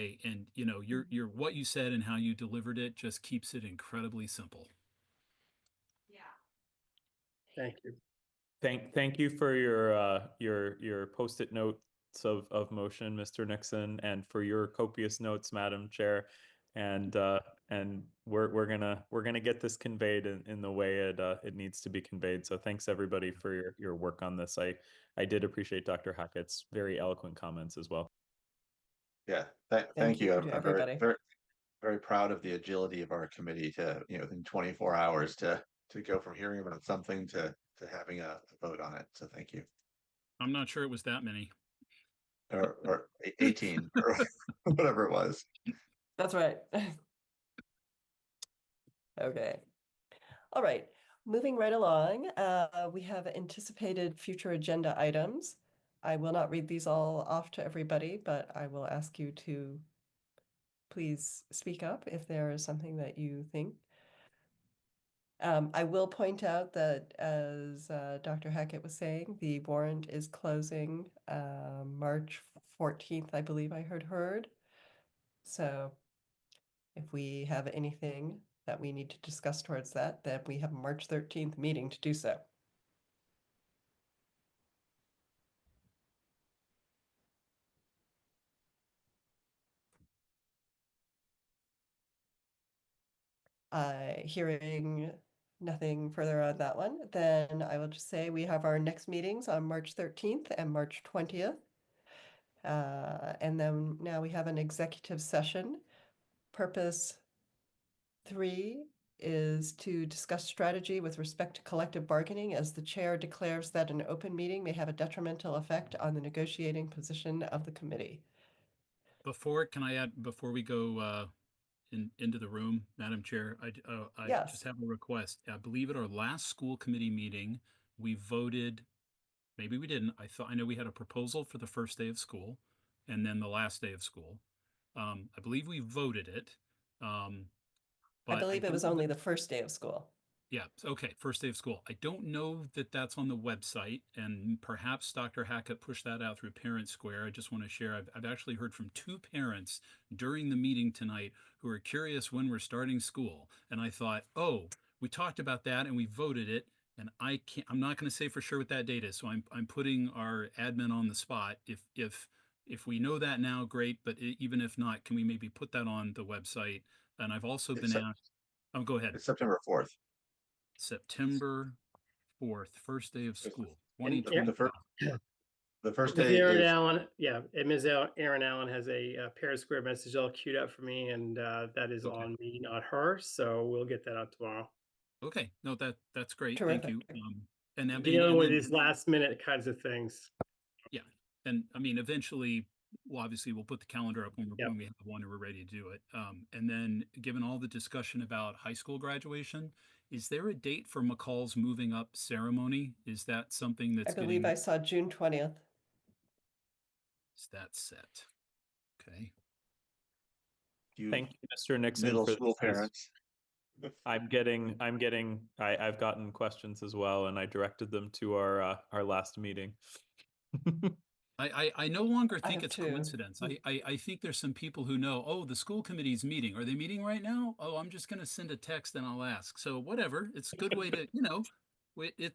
your what you said and how you delivered it just keeps it incredibly simple. Thank you. thank you for your post-it notes of motion, Mr. Nixon, and for your copious notes, Madam Chair. and we're gonna get this conveyed in the way it needs to be conveyed. So thanks everybody for your work on this. I did appreciate Dr. Hackett's very eloquent comments as well. Yeah, Thank thank you. you I'm to very, everybody. very, very proud of the agility of our committee to, in 24 hours to go from hearing about something to having a vote on it. So thank you. I'm not sure it was that many. Or 18 or whatever it was. That's right. Okay. All right. Moving right along, we have anticipated future agenda items. I will not read these all off to everybody, but I will ask you to please speak up if there is something that you think. I will point out that, as Dr. Hackett was saying, the warrant is closing March 14th, I believe I heard. So if we have anything that we need to discuss towards that, then we have a March 13th meeting to do so. Hearing nothing further on that one, then I will just say we have our next meetings on March 13th and March 20th. And then now we have an executive session. Purpose 3 is to discuss strategy with respect to collective bargaining as the chair declares that an open meeting may have a detrimental effect on the negotiating position of the committee. Can I add, before we go into the room, Madam Chair, I Yes. just have a request. I believe at our last school committee meeting, we voted, maybe we didn't. I know we had a proposal for the first day of school and then the last day of school. I believe we voted it. I But believe it don't was know only that- the first day of school. Yeah, okay, first day of school. I don't know that that's on the website, and perhaps Dr. Hackett pushed that out through Parent Square. I just want to share, I've actually heard from 2 parents during the meeting tonight who are curious when we're starting school. And I thought, oh, we talked about that and we voted it, and I'm not going to say for sure what that date is. So I'm putting our admin on the spot. If we know that now, great, but even if not, can we maybe put that on the website? And I've also been asked, oh, go ahead. It's September 4th. September 4th, first day of school, And 2025. The first Ms. day Aaron is Allen, yeah, and Ms. Aaron Allen has a Paris Square message all queued up for me, and that is Okay. on me, not her. So we'll get that out tomorrow. Okay, no, that's great. Terrific. Thank you. And I mean, Dealing and with then, these last minute kinds of things. yeah, and I mean, eventually, well, obviously, we'll put the calendar up Yep. when we have one and we're ready to do it. And then, given all the discussion about high school graduation, is there a date for McCall's moving up ceremony? Is that something I that's believe I saw June 20th. is that set? Okay. you Thank you, Mr. Nixon, middle for school this. parents. I've gotten questions as well, and I directed them to our last meeting. I no longer I think have it's two. coincidence. I think there's some people who know, oh, the school committee's meeting. Are they meeting right now? Oh, I'm just going to send a text and I'll ask. So whatever. It's a good way to,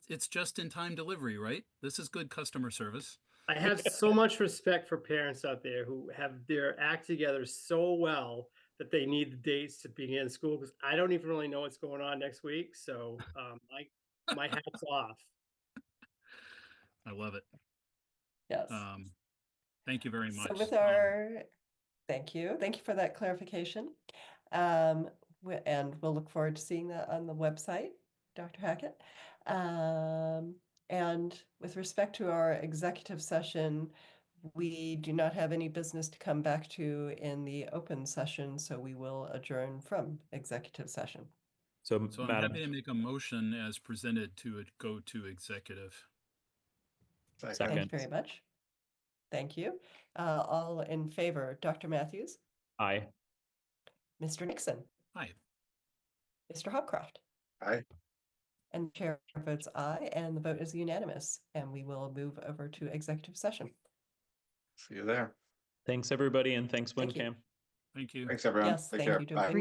it's just in time delivery, right? This is good customer service. I have so much respect for parents out there who have their act together so well that they need the dates to begin school, because I don't even really know what's going on next week. So my hat's off. I love it. Yes. Thank you very much. So with thank you for that clarification. And we'll look forward to seeing that on the website, Dr. Hackett. And with respect to our executive session, we do not have any business to come back to in the open session, so we will adjourn from executive session. So I'm happy to make a motion as presented to go to executive. Thank you very much. Thank you. All in favor, Dr. Matthews? Aye. Mr. Nixon? Aye. Mr. Hopcroft? Aye. And the chair votes aye, and the vote is unanimous, and we will move over to executive session. See you there. Thanks, everybody, and thanks, Thank you. WinCam. Thank you. Thanks, everyone. Yes, Take thank care. you to Bye.